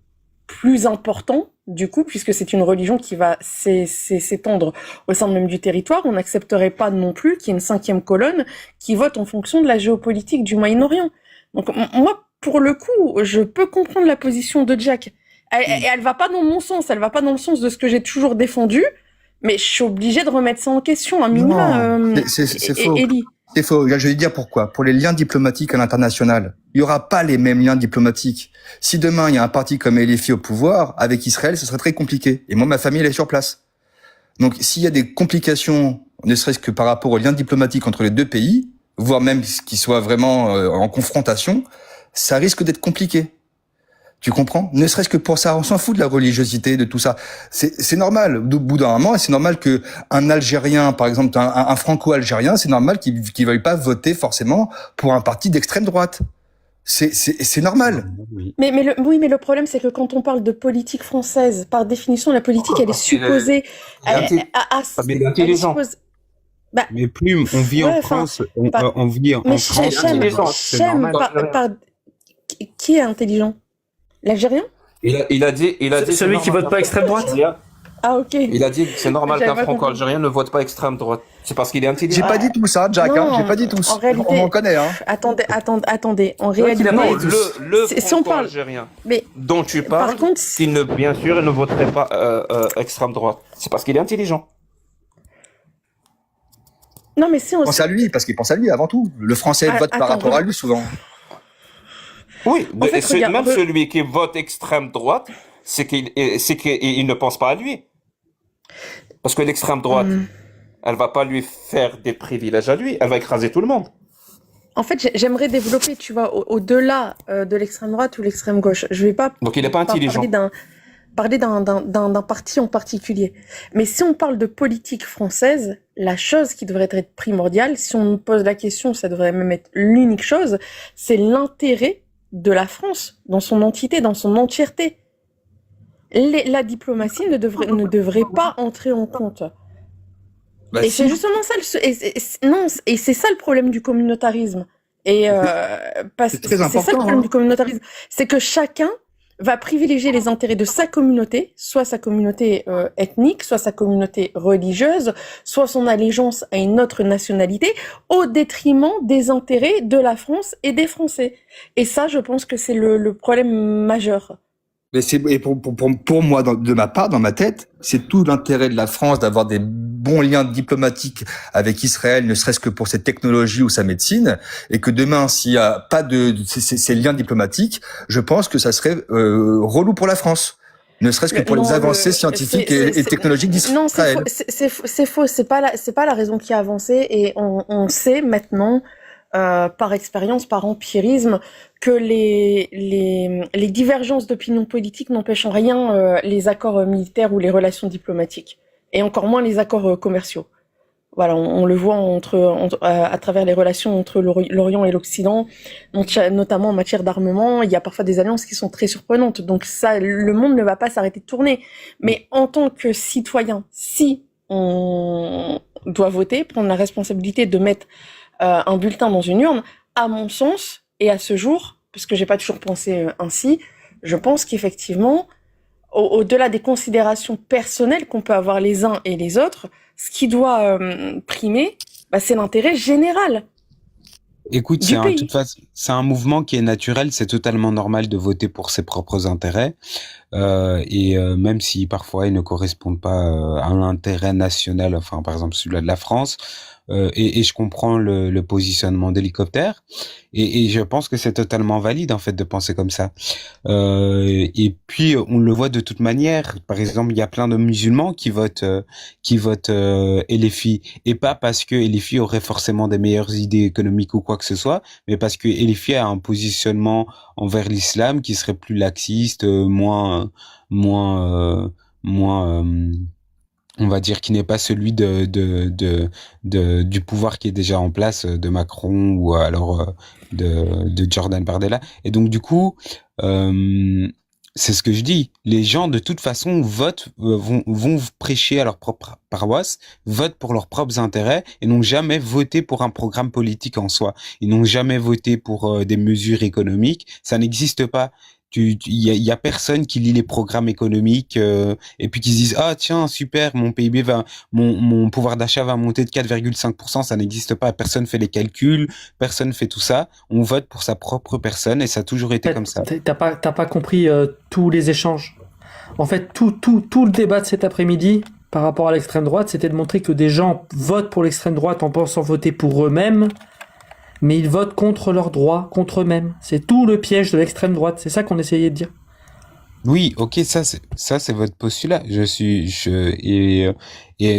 plus important, du coup, puisque c'est une religion qui va s'étendre au sein même du territoire. On n'accepterait pas non plus qu'il y ait une cinquième colonne qui vote en fonction de la géopolitique du Moyen-Orient. Donc moi, pour le coup, je peux comprendre la position de Jack. Elle va pas dans mon sens, elle va pas dans le sens de ce que j'ai toujours défendu, mais je suis obligée de remettre ça en question, un minimum. C'est faux. Ellie. C'est faux. Je vais dire pourquoi. Pour les liens diplomatiques à l'international, il y aura pas les mêmes liens diplomatiques. Si demain il y a un parti comme LFI au pouvoir, avec Israël, ce serait très compliqué. Et moi, ma famille, elle est sur place. Donc, s'il y a des complications, ne serait-ce que par rapport aux liens diplomatiques entre les deux pays, voire même qu'ils soient vraiment en confrontation, ça risque d'être compliqué. Tu comprends? Ne serait-ce que pour ça, on s'en fout de la religiosité, de tout ça. C'est normal. Au bout d'un moment, c'est normal que un Algérien, par exemple, un Franco-Algérien, c'est normal qu'il veuille pas voter forcément pour un parti d'extrême droite. C'est normal. Oui. Mais le problème, c'est que quand on parle de politique française, par définition, la politique, elle est supposée Il est intelligent. Mais Plume, on vit en France, on vit en France. C'est normal. Qui est intelligent? L'Algérien? Il a dit Celui qui vote pas extrême droite. Ah, ok. Il a dit que c'est normal J'avais qu'un pas Franco-Algérien ne vote pas extrême droite. C'est parce qu'il est intelligent. J'ai pas dit tout ça, Jack. Non, J'ai pas dit tout ça. en réalité- On m'en connaît. Attendez. En réalité, Non, dit le si on parle- Franco-Algérien mais dont tu par parles, contre, bien sûr, il ne voterait pas extrême droite. C'est parce qu'il est intelligent. non, mais si on Il pense à lui, parce qu'il pense à lui avant tout. Le français vote par rapport à lui souvent. Oui, En fait, regarde, même celui qui vote extrême droite, c'est qu'il ne pense pas à lui. Parce que l'extrême droite, elle va pas lui faire des privilèges à lui, elle va écraser tout le monde. En fait, j'aimerais développer, tu vois, au-delà de l'extrême droite ou l'extrême gauche. Je vais pas Donc il n'est pas intelligent. parler d'un parti en particulier. Mais si on parle de politique française, la chose qui devrait être primordiale, si on nous pose la question, ça devrait même être l'unique chose, c'est l'intérêt de la France dans son entité, dans son entièreté. La diplomatie ne devrait pas entrer en compte. Bah, Et si. c'est justement ça et c'est ça le problème du communautarisme. Et C'est très c'est ça le important, problème du communautarisme, c'est que chacun va privilégier les intérêts de sa communauté, soit sa communauté ethnique, soit sa communauté religieuse, soit son allégeance à une autre nationalité, au détriment des intérêts de la France et des Français. Et ça, je pense que c'est le problème majeur. Et pour moi, de ma part, dans ma tête, c'est tout l'intérêt de la France d'avoir des bons liens diplomatiques avec Israël, ne serait-ce que pour ses technologies ou sa médecine, et que demain, s'il y a pas de ces liens diplomatiques, je pense que ça serait relou pour la France. ne serait-ce que pour Non, les avancées scientifiques et technologiques non, c'est d'Israël. faux. C'est faux. C'est pas la raison qui a avancé. Et on sait maintenant, par expérience, par empirisme, que les divergences d'opinion politique n'empêchent en rien les accords militaires ou les relations diplomatiques, et encore moins les accords commerciaux. Voilà, on le voit à travers les relations entre l'Orient et l'Occident, notamment en matière d'armement. Il y a parfois des alliances qui sont très surprenantes. Donc ça, le monde ne va pas s'arrêter de tourner. Mais en tant que citoyen, si on doit voter, prendre la responsabilité de mettre un bulletin dans une urne, à mon sens, et à ce jour, parce que j'ai pas toujours pensé ainsi, je pense qu'effectivement, au-delà des considérations personnelles qu'on peut avoir les uns et les autres, ce qui doit primer, c'est l'intérêt général Écoute, du de pays. toute façon, c'est un mouvement qui est naturel, c'est totalement normal de voter pour ses propres intérêts, même si parfois ils ne correspondent pas à l'intérêt national, enfin par exemple celui-là de la France, et je comprends le positionnement d'hélicoptère, et je pense que c'est totalement valide en fait de penser comme ça. Et puis on le voit de toute manière. Par exemple, il y a plein de musulmans qui votent LFI, et pas parce que LFI aurait forcément des meilleures idées économiques ou quoi que ce soit, mais parce que LFI a un positionnement envers l'islam qui serait plus laxiste, moins on va dire, qui n'est pas celui du pouvoir qui est déjà en place, de Macron ou alors de Jordan Bardella. Et donc du coup, c'est ce que je dis. Les gens de toute façon votent, vont prêcher à leur propre paroisse, votent pour leurs propres intérêts et n'ont jamais voté pour un programme politique en soi. Ils n'ont jamais voté pour des mesures économiques. Ça n'existe pas. Il y a personne qui lit les programmes économiques et puis qui se disent ah tiens super, mon PIB mon pouvoir d'achat va monter de 4,5%. Ça n'existe pas. Personne fait les calculs, personne fait tout ça. On vote pour sa propre personne et ça a toujours été comme ça. T'as pas compris tous les échanges. En fait, tout le débat de cet après-midi par rapport à l'extrême droite, c'était de montrer que des gens votent pour l'extrême droite en pensant voter pour eux-mêmes, mais ils votent contre leurs droits, contre eux-mêmes. C'est tout le piège de l'extrême droite. C'est ça qu'on essayait de dire. Oui, ok, ça c'est votre postulat. Et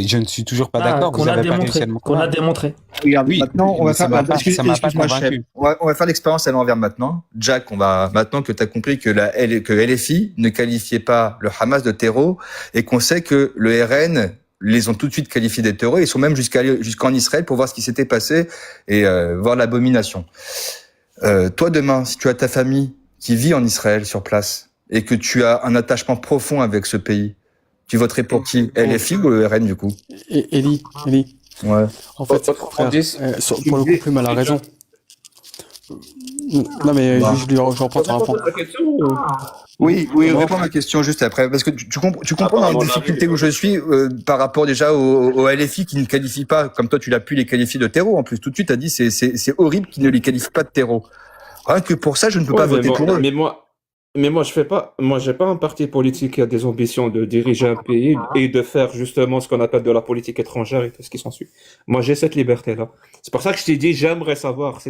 je ne suis toujours pas d'accord. Qu'on Vous a avez pas réussi démontré. à le Qu'on a convaincre. démontré. Regarde, Oui, maintenant, on va ça faire, m'a pas excuse-moi, convaincu. chef. On va faire l'expérience à l'envers maintenant. Jack, maintenant que tu as compris que que LFI ne qualifiait pas le Hamas de terreau et qu'on sait que le RN les ont tout de suite qualifiés des terreaux, ils sont même jusqu'en Israël pour voir ce qui s'était passé et voir l'abomination. Toi, demain, si tu as ta famille qui vit en Israël sur place et que tu as un attachement profond avec ce pays, tu voterais pour qui? LFI ou le RN du coup? Eli, Ouais. en fait, frère, pour le coup, Plume a la raison. Non, mais je reprends ton rapport. Oui, réponds à ma question juste après, parce que tu comprends dans la difficulté où je suis par rapport déjà au LFI qui ne qualifie pas, comme toi tu l'as pu les qualifier de terreau, en plus tout de suite t'as dit c'est horrible qu'ils ne les qualifient pas de terreau. Rien que pour ça je ne peux pas voter pour eux. Mais moi, j'ai pas un parti politique qui a des ambitions de diriger un pays et de faire justement ce qu'on appelle de la politique étrangère et tout ce qui s'ensuit. Moi, j'ai cette liberté-là. C'est pour ça que je t'ai dit, j'aimerais savoir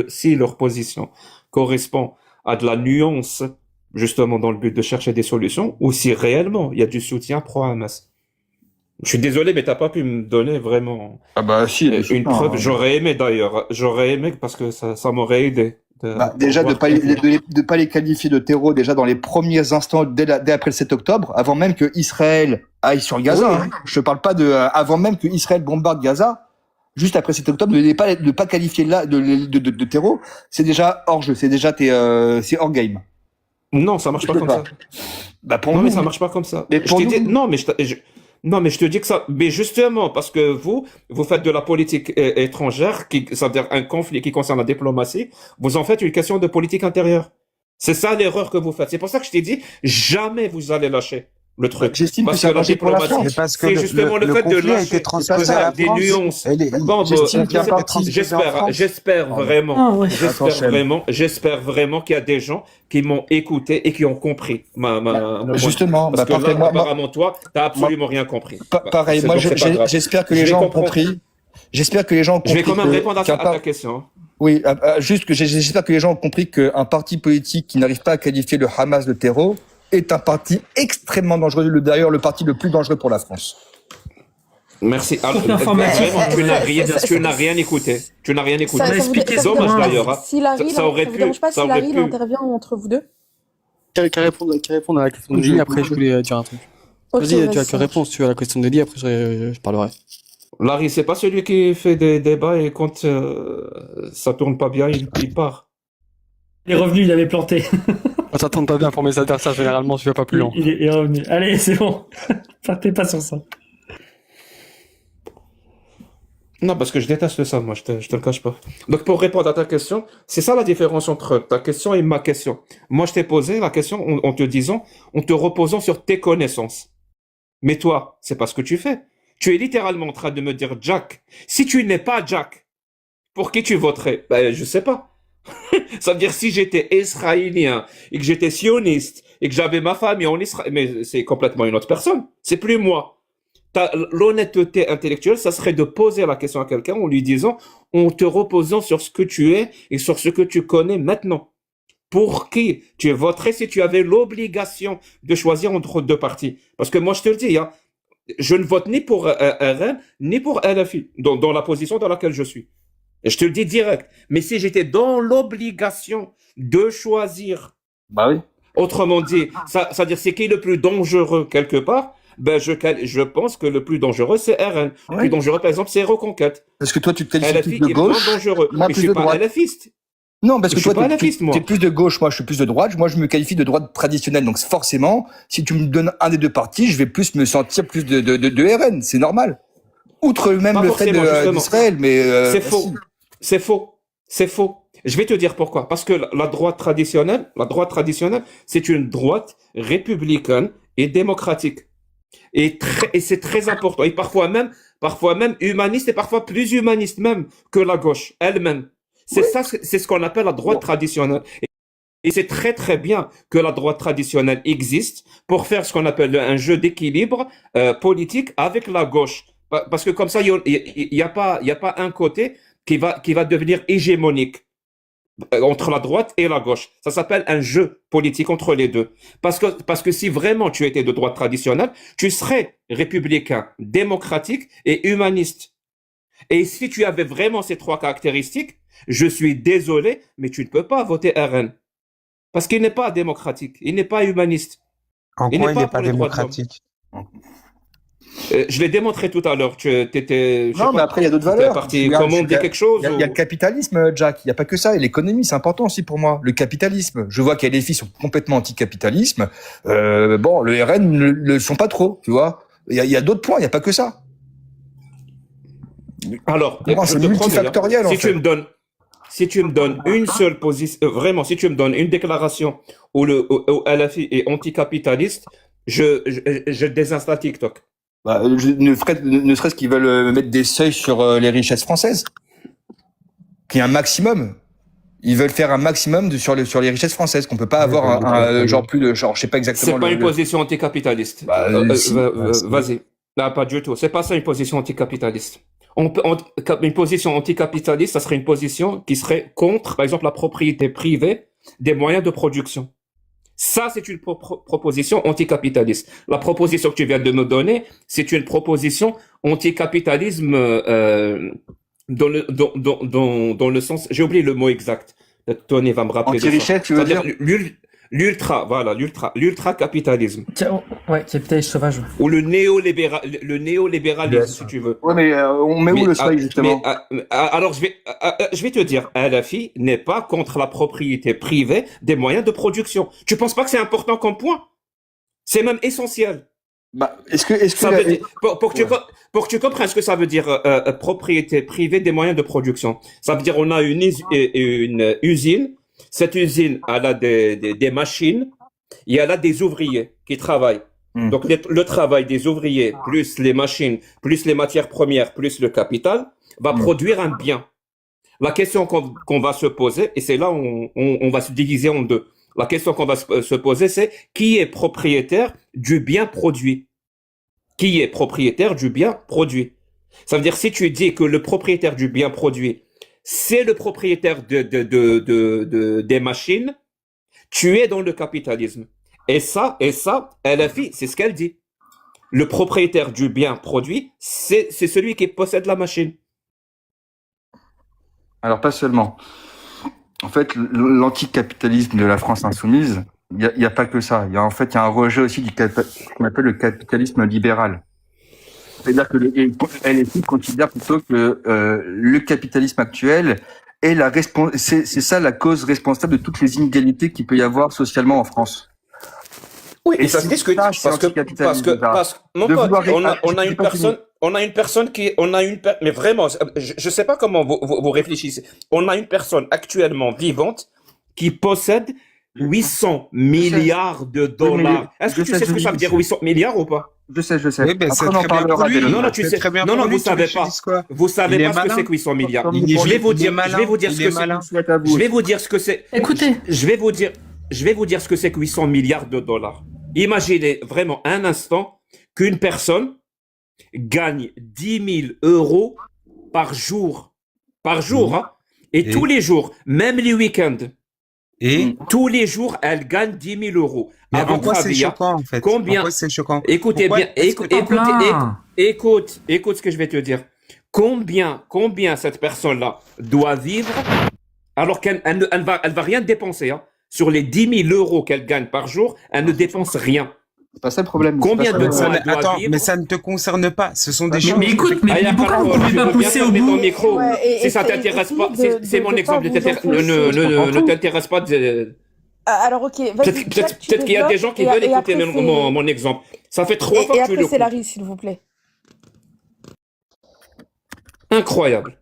si leur position correspond à de la nuance, justement dans le but de chercher des solutions, ou si réellement il y a du soutien pro-Hamas. Je suis désolé, mais t'as pas pu me donner vraiment une preuve. J'aurais aimé d'ailleurs. J'aurais aimé parce que ça m'aurait aidé. Déjà de pas les qualifier de terreau déjà dans les premiers instants dès après le 7 octobre, avant même que Israël aille sur Gaza. Oui. Hein. Je parle pas avant même que Israël bombarde Gaza. Juste après 7 octobre, ne pas qualifier de terreau, c'est déjà hors jeu. C'est déjà c'est hors game. Non, ça marche pas comme ça. Pour nous, mais ça marche pas comme ça. Mais pour nous, non, mais je te dis que ça, mais justement, parce que vous faites de la politique étrangère, c'est-à-dire un conflit qui concerne la diplomatie, vous en faites une question de politique intérieure. C'est ça l'erreur que vous faites. C'est pour ça que je t'ai dit, jamais vous allez lâcher le truc. J'estime que c'est la diplomatie. C'est justement le fait de lâcher des nuances. J'espère vraiment qu'il y a des gens qui m'ont écouté et qui ont compris justement, parce que là, apparemment, toi, t'as absolument rien compris. Pareil, moi, j'espère que les gens ont compris. J'espère que les gens ont compris. Je vais quand même répondre à ta question. Oui, juste que j'espère que les gens ont compris qu'un parti politique qui n'arrive pas à qualifier le Hamas de terreau est un parti extrêmement dangereux, d'ailleurs le parti le plus dangereux pour la France. Merci. Alors, Informatif. vraiment, tu n'as rien écouté. Tu n'as rien écouté. expliqué C'est dommage d'ailleurs. Hein. Si Larry, Ça aurait ça vous pu- dérange pas ça si aurait Larry pu. il intervient entre vous deux? Qu'à répondre à la question de Lily, après je voulais dire un truc. Ok, Vas-y, tu as ça que réponse tu à la question de Lily, après je parlerai. Larry, c'est pas celui qui fait des débats et quand ça tourne pas bien, il part. Il est revenu, il avait planté. On s'attend pas bien pour mes adversaires, généralement, je vais pas plus loin. Il est revenu. Allez, c'est bon. Partez pas sur ça. Non, parce que je déteste ça, moi, je te le cache pas. Donc, pour répondre à ta question, c'est ça la différence entre ta question et ma question. Moi, je t'ai posé la question en te disant, en te reposant sur tes connaissances. Mais toi, c'est pas ce que tu fais. Tu es littéralement en train de me dire, Jack, si tu n'es pas Jack, pour qui tu voterais? Ben, je sais pas. Ça veut dire si j'étais israélien et que j'étais sioniste et que j'avais ma famille en Israël, mais c'est complètement une autre personne. C'est plus moi. L'honnêteté intellectuelle, ça serait de poser la question à quelqu'un en lui disant, en te reposant sur ce que tu es et sur ce que tu connais maintenant. Pour qui tu voterais si tu avais l'obligation de choisir entre deux partis? Parce que moi, je te le dis, hein, je ne vote ni pour RN, ni pour LFI, dans la position dans laquelle je suis. Et je te le dis direct. Mais si j'étais dans l'obligation de choisir, Bah oui. autrement dit, ça veut dire c'est qui le plus dangereux quelque part, ben je pense que le plus dangereux c'est RN. Le Ouais. plus dangereux par exemple c'est Reconquête. Parce que toi, tu te qualifies LFI plus de est moins gauche. dangereux. moi, Mais je plus suis de pas droite. LFiste. Non, parce que Je suis toi, pas t'es LFiste, moi. plus de gauche, moi, je suis plus de droite. Moi, je me qualifie de droite traditionnelle. Donc, forcément, si tu me donnes un des deux partis, je vais plus me sentir plus de RN. C'est normal. Outre même Pas le fait forcément, justement. d'Israël, mais C'est faux. C'est faux. C'est faux. Je vais te dire pourquoi. Parce que la droite traditionnelle, c'est une droite républicaine et démocratique. Et c'est très important. Et parfois même humaniste et parfois plus humaniste même que la gauche elle-même. C'est ça, c'est ce qu'on appelle la droite traditionnelle. Et c'est très très bien que la droite traditionnelle existe pour faire ce qu'on appelle un jeu d'équilibre politique avec la gauche. Parce que comme ça, il y a pas un côté qui va devenir hégémonique entre la droite et la gauche. Ça s'appelle un jeu politique entre les deux. Parce que si vraiment tu étais de droite traditionnelle, tu serais républicain, démocratique et humaniste. Et si tu avais vraiment ces trois caractéristiques, je suis désolé, mais tu ne peux pas voter RN. Parce qu'il n'est pas démocratique, il n'est pas humaniste. En Il quoi n'est il pas n'est pas pour les droits de démocratique? Je l'ai démontré tout à l'heure. Tu étais. non, mais après, il y a d'autres valeurs. Parti Regarde, commander quelque chose. Il y a le capitalisme, Jack. Il n'y a pas que ça. Et l'économie, c'est important aussi pour moi. Le capitalisme. Je vois qu'il y a des filles qui sont complètement anti-capitalisme. Bon, le RN ne le sont pas trop, tu vois. Il y a d'autres points. Il n'y a pas que ça. Alors, Bon, c'est multifactoriel, en si fait. si tu me donnes une seule position, vraiment, si tu me donnes une déclaration où où LFI est anticapitaliste, je désinstalle TikTok. Bah, ne serait-ce qu'ils veulent mettre des seuils sur les richesses françaises. Qu'il y ait un maximum. Ils veulent faire un maximum sur les richesses françaises, qu'on peut pas avoir un genre plus de genre, je sais pas exactement. C'est pas une position anticapitaliste. Bah, si. Vas-y. Non, pas du tout. C'est pas ça une position anticapitaliste. Une position anticapitaliste, ça serait une position qui serait contre, par exemple, la propriété privée des moyens de production. Ça, c'est une proposition anticapitaliste. La proposition que tu viens de me donner, c'est une proposition anticapitalisme dans le sens, j'ai oublié le mot exact. Tony va me rappeler. Anti-richesse, tu veux dire? L'ultra-capitalisme. Ouais, capitaliste sauvage. Ou le néolibéralisme, si tu veux. Ouais, mais on met où le seuil, justement? Alors, je vais te dire, LFI n'est pas contre la propriété privée des moyens de production. Tu penses pas que c'est important comme point? C'est même essentiel. Bah, Pour que tu comprennes ce que ça veut dire, propriété privée des moyens de production. Ça veut dire, on a une usine. Cette usine, elle a des machines. Et elle a des ouvriers qui travaillent. Donc, le travail des ouvriers, plus les machines, plus les matières premières, plus le capital, va produire un bien. La question qu'on va se poser, et c'est là où on va se diviser en deux. La question qu'on va se poser, c'est qui est propriétaire du bien produit? Qui est propriétaire du bien produit? Ça veut dire, si tu dis que le propriétaire du bien produit, c'est le propriétaire des machines, tu es dans le capitalisme. Et ça, LFI, c'est ce qu'elle dit. Le propriétaire du bien produit, c'est celui qui possède la machine. Alors, pas seulement. En fait, l'anticapitalisme de la France insoumise, il y a pas que ça. Il y a un rejet aussi ce qu'on appelle le capitalisme libéral. C'est-à-dire que LFI considère plutôt que le capitalisme actuel est c'est ça la cause responsable de toutes les inégalités qu'il peut y avoir socialement en France. Oui, Et et ça se c'est discute ça, parce que mon De pote, vouloir on a une personne, mais vraiment, je sais pas comment vous réfléchissez. On a une personne actuellement vivante qui possède 800 milliards de dollars. Est-ce que tu sais ce que ça veut dire 800 milliards ou pas? Je sais. Oui, ben, c'est Après, on en très bien pour parlera lui. de Non, non, tu C'est sais. très bien Non, pour non, lui, vous tu veux savez que je pas. dise quoi? Vous Il savez est pas ce que malin. c'est que 800 milliards. Il est Je vais vous dire, malin. je vais vous dire ce Il est que c'est. malin. Je vais vous dire ce que c'est. Écoutez, Je vais vous dire ce que c'est que 800 milliards de dollars. Imaginez vraiment un instant qu'une personne gagne 10 000 euros par jour. Par jour, hein. Et Et tous les jours, même les week-ends, Et tous les jours, elle gagne 10 000 euros. mais À en votre quoi c'est avis, hein, choquant en fait? combien- En quoi c'est choquant? écoutez Pourquoi bien, est-ce que- écoute ce que je vais te dire. Combien cette personne-là doit vivre alors qu'elle elle va rien dépenser, hein. Sur les 10 000 euros qu'elle gagne par jour, elle ne dépense rien. C'est pas ça le problème. Combien C'est pas de ça le temps problème. elle doit Attends, vivre? mais ça ne te concerne pas. Ce sont des choses. mais écoute, mais Aya pourquoi vous Parole, pouvez tu pas veux bien pousser au fermer ton bout? micro. Ouais, et Si ça essayez t'intéresse pas, de- c'est mon de exemple, pas vous enfoncer, ne t'intéresse pas de... Alors, ok, vas-y. Peut-être qu'il y a des gens qui veulent écouter mon exemple. Ça fait 3 fois Et que tu après, le c'est coupes. Larry, s'il vous plaît. Incroyable.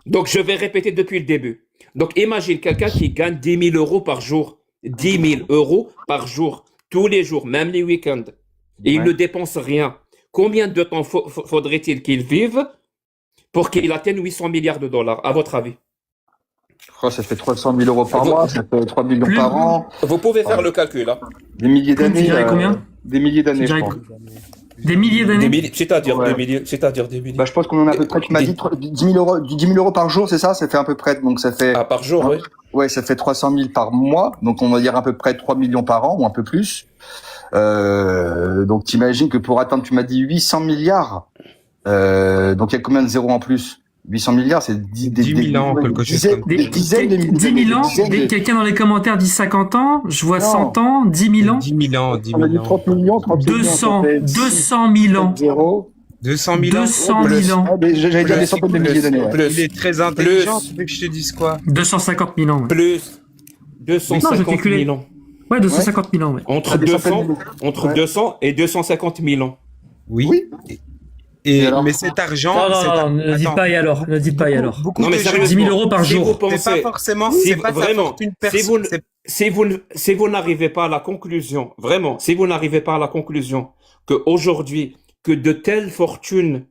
Donc, je vais répéter depuis le début. Donc, imagine quelqu'un qui gagne 10 000 euros par jour. 10 000 euros par jour. Tous les jours, même les week-ends. Et il Ouais. ne dépense rien. Combien de temps faudrait-il qu'il vive pour qu'il atteigne 800 milliards de dollars, à votre avis? Oh, ça fait 300 000 euros par Vous- mois, ça fait 3 millions Plus- par an, Vous pouvez faire le calcul, hein. des milliers Tu d'années. dirais combien? Des milliers d'années, Tu je dirais pense. Des milliers d'années? C'est-à-dire Ouais. des milliers. C'est-à-dire des milliers. Bah, je pense qu'on en a à peu près, tu m'as dit 10 000 euros, 10 000 euros par jour, c'est ça? Ça fait à peu près, donc ça fait, Ah, par jour, oui. ouais, ça fait 300 000 par mois, donc on va dire à peu près 3 millions par an, ou un peu plus. Donc t'imagines que pour atteindre, tu m'as dit 800 milliards, donc il y a combien de zéros en plus? 800 milliards, c'est 10 000 ans, quelque chose comme ça. des dizaines de milliers 10 000 ans? des dizaines de- Quelqu'un dans les commentaires dit 50 ans, je vois Non. 100 ans, 10 000 ans, 10 000 ans, 10 On a dit 000 ans. 30 millions, 30 millions, 200, ça fait 200 000 ans, 0. 200 000 ans. 200 000 ans, Ah, mais j'allais dire des centaines de milliers d'années. Ouais. Plus. Il est très intelligent, tu veux que je te dise quoi? 250 000 ans. Ouais, Plus. Non, 250 je calculais. 000 ans. Ouais, 250 000 ans, ouais. Entre Ah, des centaines 200, de milliers. entre Ouais. 200 et 250 000 ans. Oui. Oui. Et alors Mais cet argent, Non, cet- non, non, ne dites Attends. pas et alors, ne dites pas et alors. Beaucoup Non, mais de gens- sérieusement, 10 000 euros par si jour. vous C'est pensez, pas forcément, si c'est pas ta vraiment, fortune si vous, personnelle. si vous n'arrivez pas à la conclusion, vraiment, si vous n'arrivez pas à la conclusion que aujourd'hui, que de telles fortunes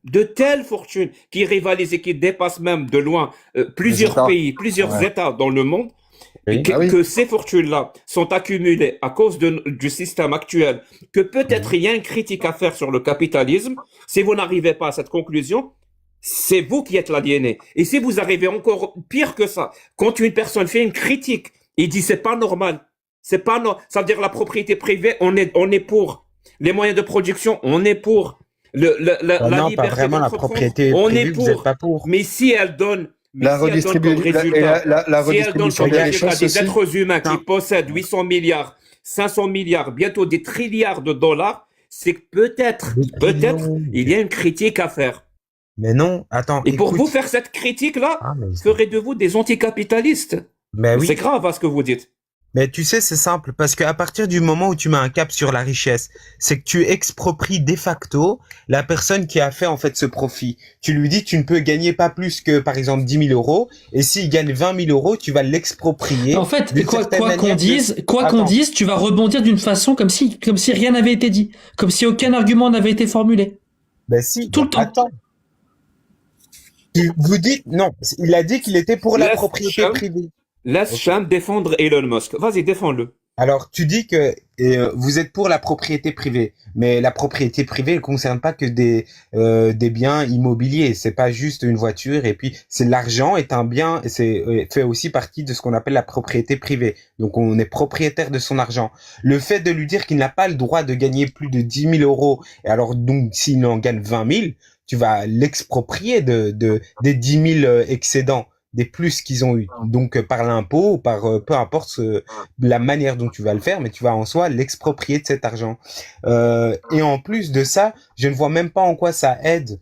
qui rivalisent et qui dépassent même de loin plusieurs États. pays, plusieurs Ouais. États dans le monde, Oui. que, Ah oui. que ces fortunes-là sont accumulées à cause du système actuel, que peut-être il y a une critique à faire sur le capitalisme, si vous n'arrivez pas à cette conclusion, c'est vous qui êtes l'aliéné. Et si vous arrivez encore pire que ça, quand une personne fait une critique, il dit c'est pas normal, c'est pas no ça veut dire la propriété privée, on est pour les moyens de production, on est pour la Non, pas liberté vraiment la d'entreprendre, propriété on privée, est vous êtes pour. pas pour. Mais si elle donne, mais La si elle donne comme redistribution, résultat, la si elle donne redistribution comme des résultat richesses des aussi. êtres humains qui Attends. possèdent 800 milliards, 500 milliards, bientôt des trilliards de dollars, c'est que peut-être, il y a une critique à faire. Mais non, attends. Et pour écoute. vous faire cette critique-là, Ah, mais... ferez de vous des anticapitalistes. mais oui. C'est grave à ce que vous dites. Mais tu sais, c'est simple, parce qu'à partir du moment où tu mets un cap sur la richesse, c'est que tu expropries de facto la personne qui a fait en fait ce profit. Tu lui dis, tu ne peux gagner pas plus que, par exemple, 10 000 euros, et s'il gagne 20 000 euros, tu vas l'exproprier. En fait, d'une quoi certaine qu'on manière dise, quoi qu'on Attends. dise, tu vas rebondir d'une façon comme si rien n'avait été dit, comme si aucun argument n'avait été formulé. Ben si, Tout le temps. attends. Vous dites, non, il a dit qu'il était pour la Laisse propriété Cham- privée. Laisse Cham défendre Elon Musk. Vas-y, défends-le. Alors, tu dis que vous êtes pour la propriété privée, mais la propriété privée ne concerne pas que des biens immobiliers. C'est pas juste une voiture. Et puis, c'est l'argent est un bien, et c'est fait aussi partie de ce qu'on appelle la propriété privée. Donc, on est propriétaire de son argent. Le fait de lui dire qu'il n'a pas le droit de gagner plus de 10 000 euros, et alors donc s'il en gagne 20 000, tu vas l'exproprier des 10 000 excédents, des plus qu'ils ont eu. Donc par l'impôt ou par peu importe la manière dont tu vas le faire, mais tu vas en soi l'exproprier de cet argent. Et en plus de ça, je ne vois même pas en quoi ça aide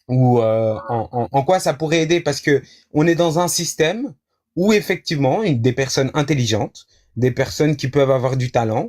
ou en quoi ça pourrait aider, parce que on est dans un système où effectivement des personnes intelligentes, des personnes qui peuvent avoir du talent,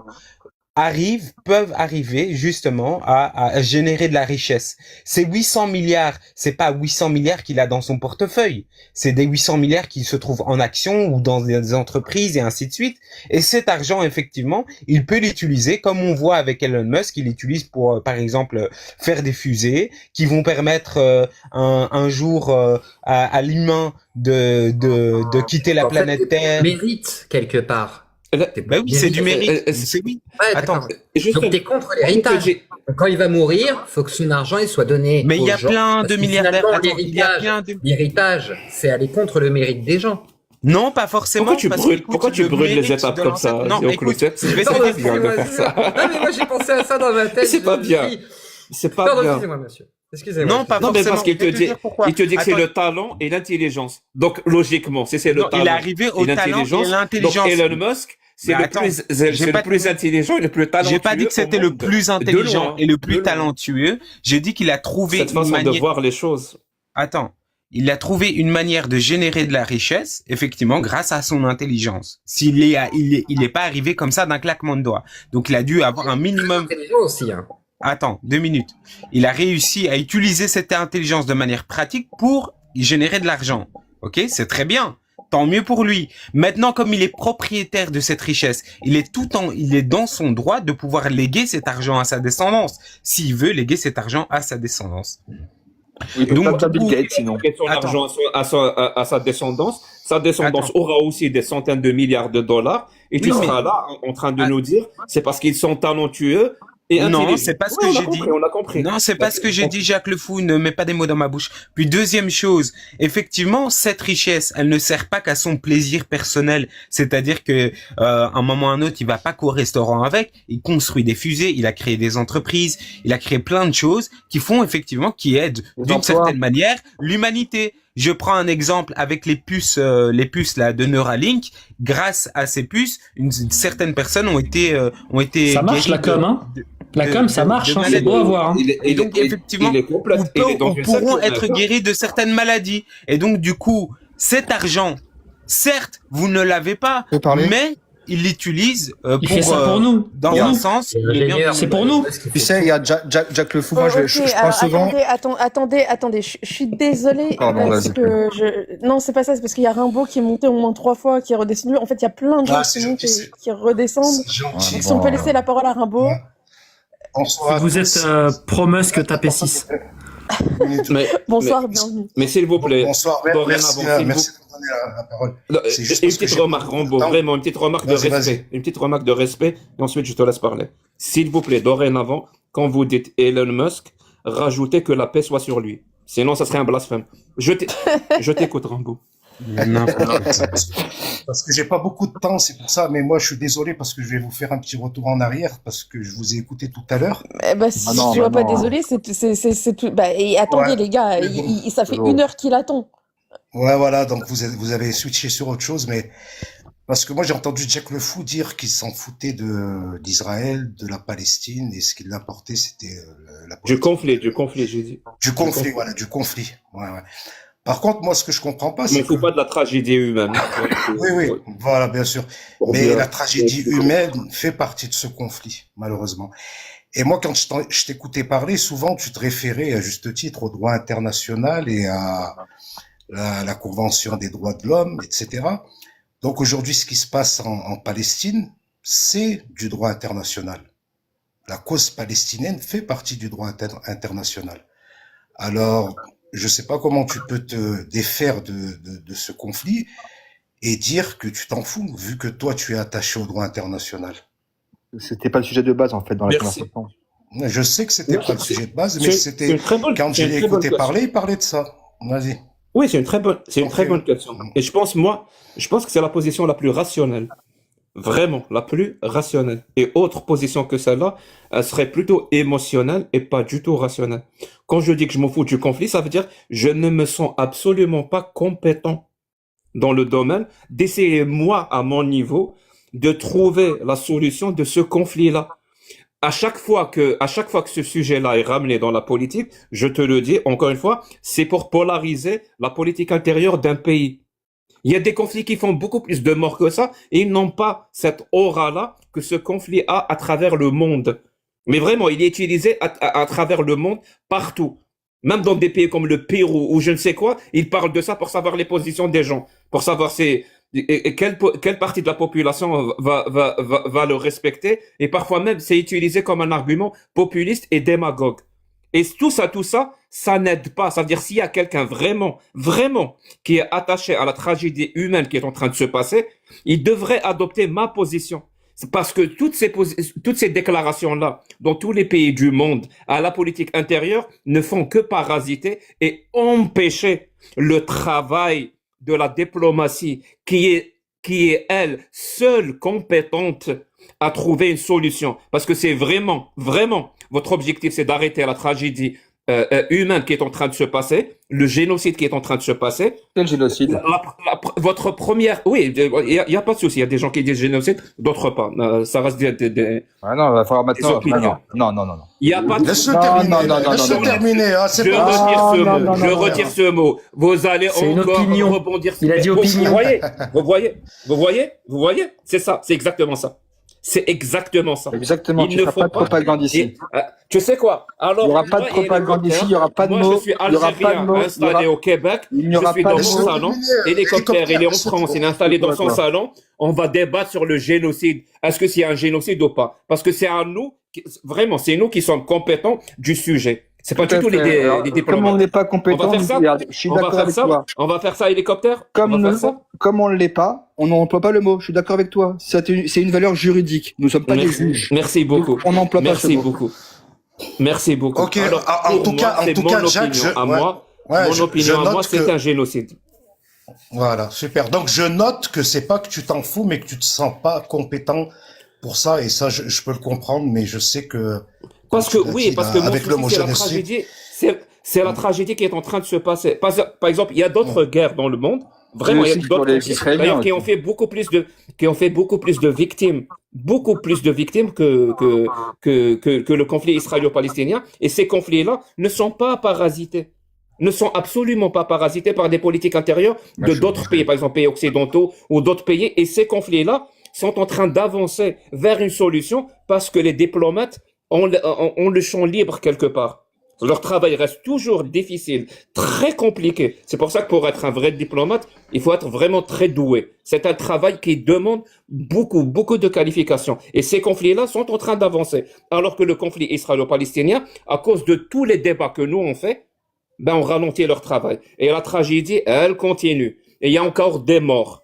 peuvent arriver justement à générer de la richesse. Ces 800 milliards, c'est pas 800 milliards qu'il a dans son portefeuille. C'est des 800 milliards qui se trouvent en actions ou dans des entreprises et ainsi de suite. Et cet argent, effectivement, il peut l'utiliser comme on voit avec Elon Musk. Il l'utilise pour, par exemple, faire des fusées qui vont permettre un jour à l'humain de quitter la En fait, planète Terre. mérite quelque part. Bah oui, c'est du mérite. C'est Oui. Ouais, Attends. d'accord. juste Donc t'es contre l'héritage. Donc, quand il va mourir, faut que son argent il soit donné Mais il aux y a gens, plein parce de que milliardaires. finalement, Attends, il y a plein de... l'héritage, c'est aller contre le mérite des gens. Non, pas forcément. pourquoi tu parce brûles, qu'écoute, pourquoi tu le brûles les mérite étapes de comme ça, l'ancêtre- Non, Zéo écoute, Clotet? je vais Non, C'est essayer pas de bien de excusez-moi, faire ça. Non, mais moi j'ai pensé à ça dans ma tête. C'est pas je me bien. suis dit- C'est pas Pardon, bien. excusez-moi, monsieur. Excusez-moi. Non, pas Non, mais forcément. parce qu'il te Je vais dit, dire pourquoi. il te dit que c'est Attends. le talent et l'intelligence. Donc, logiquement, c'est le Non, il est talent arrivé et au talent l'intelligence. et Donc, l'intelligence. Elon Musk, c'est Mais le attends, plus, j'ai c'est pas le plus intelligent et le plus talentueux J'ai pas dit que c'était au le monde. plus De intelligent loin, et le de plus loin. talentueux. J'ai dit qu'il a trouvé Cette une façon de manière. voir les choses. Attends. Il a trouvé une manière de générer de la richesse, effectivement, grâce à son intelligence. Il est pas arrivé comme ça d'un claquement de doigts. Donc, il a dû avoir un minimum. Intelligent aussi, hein. Attends, 2 minutes. Il a réussi à utiliser cette intelligence de manière pratique pour générer de l'argent. Ok, c'est très bien. Tant mieux pour lui. Maintenant, comme il est propriétaire de cette richesse, il est dans son droit de pouvoir léguer cet argent à sa descendance. S'il veut léguer cet argent à sa descendance. Il peut Donc, pas du Bill coup- Gates sinon. Et son Attends. argent à sa descendance. Sa descendance Attends. aura aussi des centaines de milliards de dollars. Et tu Oui, mais- seras là en train de Ah. nous dire, c'est parce qu'ils sont talentueux et Non, intelligents. c'est pas ce Oui, que on a j'ai compris, dit. On a compris. Non, c'est pas ce que j'ai dit, Jacques Le Fou, ne mets pas des mots dans ma bouche. Puis deuxième chose, effectivement, cette richesse, elle ne sert pas qu'à son plaisir personnel. C'est-à-dire que un moment ou un autre, il va pas qu'au restaurant avec, il construit des fusées, il a créé des entreprises, il a créé plein de choses qui font effectivement, qui aident Les d'une emplois. certaine manière l'humanité. Je prends un exemple avec les puces là de Neuralink. Grâce à ces puces, certaines personnes ont été Ça marche la guéries de- com, hein. La com, ça marche, hein, c'est maladies. beau à voir. Hein. Et donc, effectivement, il est complet. ou pourront être guéris de certaines maladies. Et donc, du coup, cet argent, certes, vous ne l'avez pas, peux parler mais il l'utilise Il fait ça pour nous. dans Pour un nous. sens. il est bien- C'est pour nous. Tu sais, il y a Jack Le Fou. Moi, Ok, je alors, prends souvent. attendez, je suis désolée Pardon, parce vas-y. que non, c'est pas ça, c'est parce qu'il y a Rimbaud qui est monté au moins 3 fois, qui est redescendu. En fait, il y a plein de gens Ah, qui c'est montent gentil, et qui redescendent. C'est gentil. Donc, si on peut laisser la parole à Rimbaud. Bonsoir. à Vous tous. êtes pro-Musk, tapez 6. Mais, Bonsoir, bienvenue. mais s'il vous plaît, Bonsoir. dorénavant, Merci, s'il vous- merci de me donner la parole. Non, C'est juste une parce que petite j'ai remarque, beaucoup de Rambo, temps. vraiment, une petite remarque de Vas-y, respect. Une petite remarque de respect, et ensuite je te laisse parler. S'il vous plaît, dorénavant, quand vous dites Elon Musk, rajoutez que la paix soit sur lui. Sinon, ça serait un blasphème. Je t'écoute, Rambo. Parce que j'ai pas beaucoup de temps, c'est pour ça. Mais moi, je suis désolé parce que je vais vous faire un petit retour en arrière parce que je vous ai écouté tout à l'heure. Eh ben, si Ah non, je vois bah pas non. désolé, c'est tout. Bah, et attendez, Ouais, les gars, mais bon. ça fait Bon. 1 heure qu'il attend. Ouais, voilà. Donc vous avez switché sur autre chose, mais parce que moi j'ai entendu Jack Le Fou dire qu'il s'en foutait d'Israël, de la Palestine, et ce qui l'importait c'était la Du politique. conflit, j'ai dit. Du conflit, voilà, du conflit. Ouais, ouais. Par contre, moi, ce que je comprends pas, Je m'en c'est que fous pas de la tragédie humaine. oui, oui, voilà, bien sûr. Pour Mais bien- la tragédie humaine fait partie de ce conflit, malheureusement. Et moi, quand je t'écoutais parler, souvent, tu te référais à juste titre au droit international et à la Convention des droits de l'homme, etc. Donc aujourd'hui, ce qui se passe en Palestine, c'est du droit international. La cause palestinienne fait partie du droit international. Alors, je sais pas comment tu peux te défaire de ce conflit. et dire que tu t'en fous, vu que toi, tu es attaché au droit international. C'était pas le sujet de base, en fait, dans la Merci. conversation. Je sais que c'était Oui, pas le sujet de base, mais c'est c'était une très bonne, quand c'est je une l'ai très bonne écouté question. parler, il parlait de ça. Vas-y. Oui, c'est une très Ok. bonne question. Et je pense que c'est la position la plus rationnelle. Vraiment, la plus rationnelle. Et autre position que celle-là, elle serait plutôt émotionnelle et pas du tout rationnelle. Quand je dis que je m'en fous du conflit, ça veut dire je ne me sens absolument pas compétent dans le domaine d'essayer, moi, à mon niveau, de trouver la solution de ce conflit-là. À chaque fois que ce sujet-là est ramené dans la politique, je te le dis encore une fois, c'est pour polariser la politique intérieure d'un pays. Il y a des conflits qui font beaucoup plus de morts que ça et ils n'ont pas cette aura-là que ce conflit a à travers le monde. Mais vraiment, il est utilisé à travers le monde partout. Même dans des pays comme le Pérou ou je ne sais quoi, ils parlent de ça pour savoir les positions des gens, pour savoir quelle partie de la population va le respecter. Et parfois même, c'est utilisé comme un argument populiste et démagogue. Et tout ça, ça n'aide pas. Ça veut dire s'il y a quelqu'un vraiment, qui est attaché à la tragédie humaine qui est en train de se passer, il devrait adopter ma position. C'est parce que toutes ces déclarations-là, dans tous les pays du monde, à la politique intérieure, ne font que parasiter et empêcher le travail de la diplomatie qui est elle, seule compétente à trouver une solution. Parce que c'est vraiment, votre objectif, c'est d'arrêter la tragédie humaine qui est en train de se passer, le génocide qui est en train de se passer. Quel génocide? Votre première, oui, il y a pas de souci. Il y a des gens qui disent génocide, d'autres pas. Ça reste des Ah non, il va falloir maintenant. opinions. Non. Il y a pas de Laisse-le Non, terminer. non, Laisse-le non. terminer. Ah, Je c'est pas retire ce non, mot. non, Je non, retire ce mot. Vous allez C'est une encore opinion. rebondir. Il a dit opinion. Vous voyez. C'est ça. C'est exactement ça. C'est exactement ça. Exactement, Il tu ne feras faut pas de pas- propagande ici. Et, tu sais quoi? Alors, Il n'y aura pas de moi, propagande ici, il n'y aura pas de moi, mots. je suis Il n'y aura pas de algérien, mots. installé au Québec. Il n'y Je aura suis pas dans de mon mots. salon. Hélicoptère, il est en Hélicoptère, France. Il est installé dans son D'accord. salon. On va débattre sur le génocide. Est-ce que c'est un génocide ou pas? Parce que c'est à nous, vraiment, c'est nous qui sommes compétents du sujet. C'est pas Tout à du tout fait. Alors, les comme diplomates. on n'est pas On compétent, va faire ça. regarde, je suis On va d'accord faire avec ça. toi. On va faire ça, hélicoptère. Comme On va faire ça. on ne l'est pas, on n'emploie pas le mot. Je suis d'accord avec toi. C'est une valeur juridique. Nous ne sommes pas des juges. Merci beaucoup. On n'emploie pas ce Merci mot. beaucoup. Merci beaucoup. Ok, Alors, en pour tout moi, cas, c'est mon Jacques, opinion à moi. Ouais, Mon je opinion à note moi, c'est que- un génocide. Voilà, super. Donc je note que c'est pas que tu t'en fous, mais que tu te sens pas compétent pour ça. Et ça, je peux le comprendre, mais je sais que Parce que, tu l'as oui, dit, parce là, que mon avec le mot souci, c'est la génocide. tragédie. C'est la tragédie qui est en train de se passer. Par exemple, il y a d'autres guerres dans le monde. Vraiment, il y a aussi pour d'autres les conflits, Israéliens d'ailleurs, qui aussi. ont fait beaucoup plus de victimes. Beaucoup plus de victimes que le conflit israélo-palestinien. Et ces conflits-là ne sont pas parasités. Ne sont absolument pas parasités par des politiques intérieures de d'autres pays, par exemple pays occidentaux ou d'autres pays. Et ces conflits-là sont en train d'avancer vers une solution parce que les diplomates ont le champ libre quelque part. Leur travail reste toujours difficile, très compliqué. C'est pour ça que pour être un vrai diplomate, il faut être vraiment très doué. C'est un travail qui demande beaucoup de qualifications. Et ces conflits-là sont en train d'avancer. Alors que le conflit israélo-palestinien, à cause de tous les débats que nous on fait, ben on ralentit leur travail. Et la tragédie, elle continue. Et il y a encore des morts.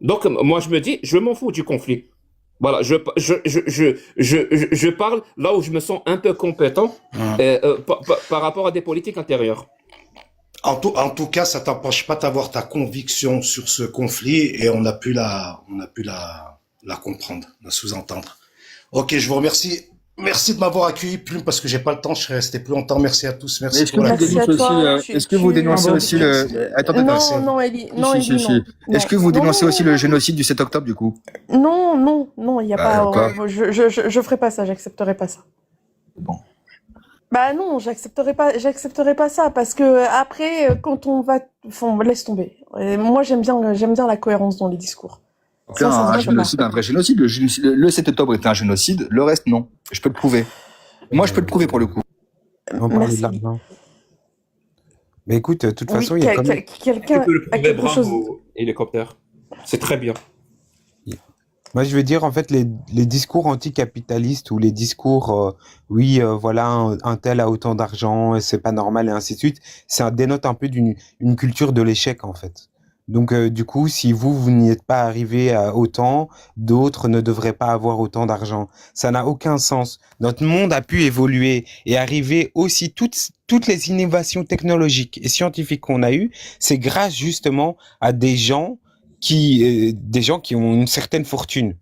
Donc moi je me dis, je m'en fous du conflit. Voilà, je parle là où je me sens un peu compétent par rapport à des politiques intérieures. En tout cas, ça t'empêche pas d'avoir ta conviction sur ce conflit et on a pu la comprendre, la sous-entendre. Ok, je vous remercie. Merci de m'avoir accueilli, Plume, parce que j'ai pas le temps, je serais resté plus longtemps. Merci à tous, merci Est-ce que pour la vous Merci à dénoncez toi. aussi, est-ce que vous dénoncez aussi le, attends, Non, Ellie, non, si, Ellie, si. non. Est-ce que vous dénoncez aussi le génocide du 7 octobre, du coup? Non, il n'y a pas. quoi Je ferai pas ça, j'accepterai pas ça. Bon. Bah non, j'accepterai pas ça parce que après, quand on va, enfin, laisse tomber. Moi, j'aime bien la cohérence dans les discours. Ça se un voit génocide, un vrai génocide. Le 7 octobre était un génocide, le reste, non. Je peux le prouver. Moi, je peux le prouver pour le coup. On parlait Merci. de l'argent. Mais écoute, de toute Oui, façon, il y a quand même... quelqu'un Tu peux le a prouver, quelque chose. bravo, hélicoptère. C'est très bien. Moi, je veux dire, en fait, les discours anticapitalistes ou les discours, voilà, un tel a autant d'argent, c'est pas normal et ainsi de suite, ça dénote un peu une culture de l'échec, en fait. Donc, du coup, si vous n'y êtes pas arrivé à autant, d'autres ne devraient pas avoir autant d'argent. Ça n'a aucun sens. Notre monde a pu évoluer et arriver aussi toutes les innovations technologiques et scientifiques qu'on a eues, c'est grâce justement à des gens qui ont une certaine fortune.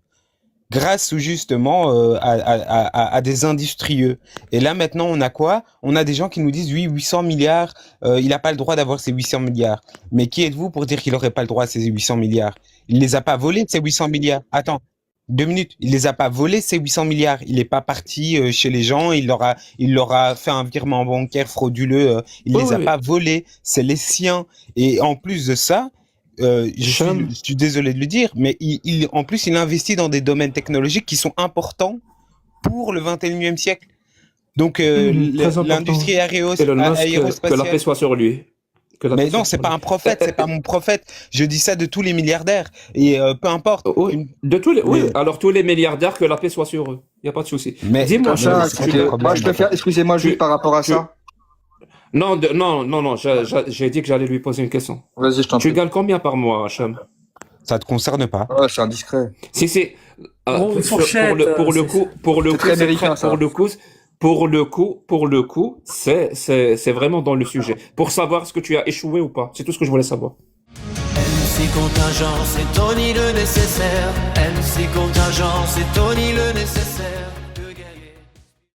Grâce justement à des industrieux. Et là maintenant, on a quoi? On a des gens qui nous disent oui, 800 milliards, il n'a pas le droit d'avoir ces 800 milliards. Mais qui êtes-vous pour dire qu'il n'aurait pas le droit à ces 800 milliards? Il les a pas volés, ces 800 milliards. Attends, 2 minutes. Il les a pas volés, ces 800 milliards. Il n'est pas parti chez les gens, il leur a fait un virement bancaire frauduleux. Il Oui, les oui, a oui. pas volés, c'est les siens. Et en plus de ça, Cham, je suis désolé de le dire, mais en plus, il investit dans des domaines technologiques qui sont importants pour le 21e siècle. Donc, Très important. l'industrie Elon Musk, que la paix aérospatiale. soit sur lui. Que la Mais paix soit non, c'est sur pas lui. un prophète, c'est pas mon prophète. Je dis ça de tous les milliardaires. Et peu importe. Oui, oui, Mais, alors tous les milliardaires, que la paix soit sur eux. Il n'y a pas de souci. mais Dis-moi, comme ça, Ça, Cham, c'est tu le veux, moi, problème, je peux en faire, fait. excusez-moi, juste tu, par rapport à tu, ça. non, j'ai dit que j'allais lui poser une question. Vas-y, je t'en Tu prie. gagnes combien par mois, Cham? Ça te concerne pas. Ouais, c'est indiscret. Si c'est Bon, une pour fourchette, le coup, C'est très américain, ça. pour le coup, c'est vraiment dans le sujet. Pour savoir ce que tu as échoué ou pas. C'est tout ce que je voulais savoir. MC Contingent, c'est Tony le nécessaire. MC Contingent, c'est Tony le nécessaire.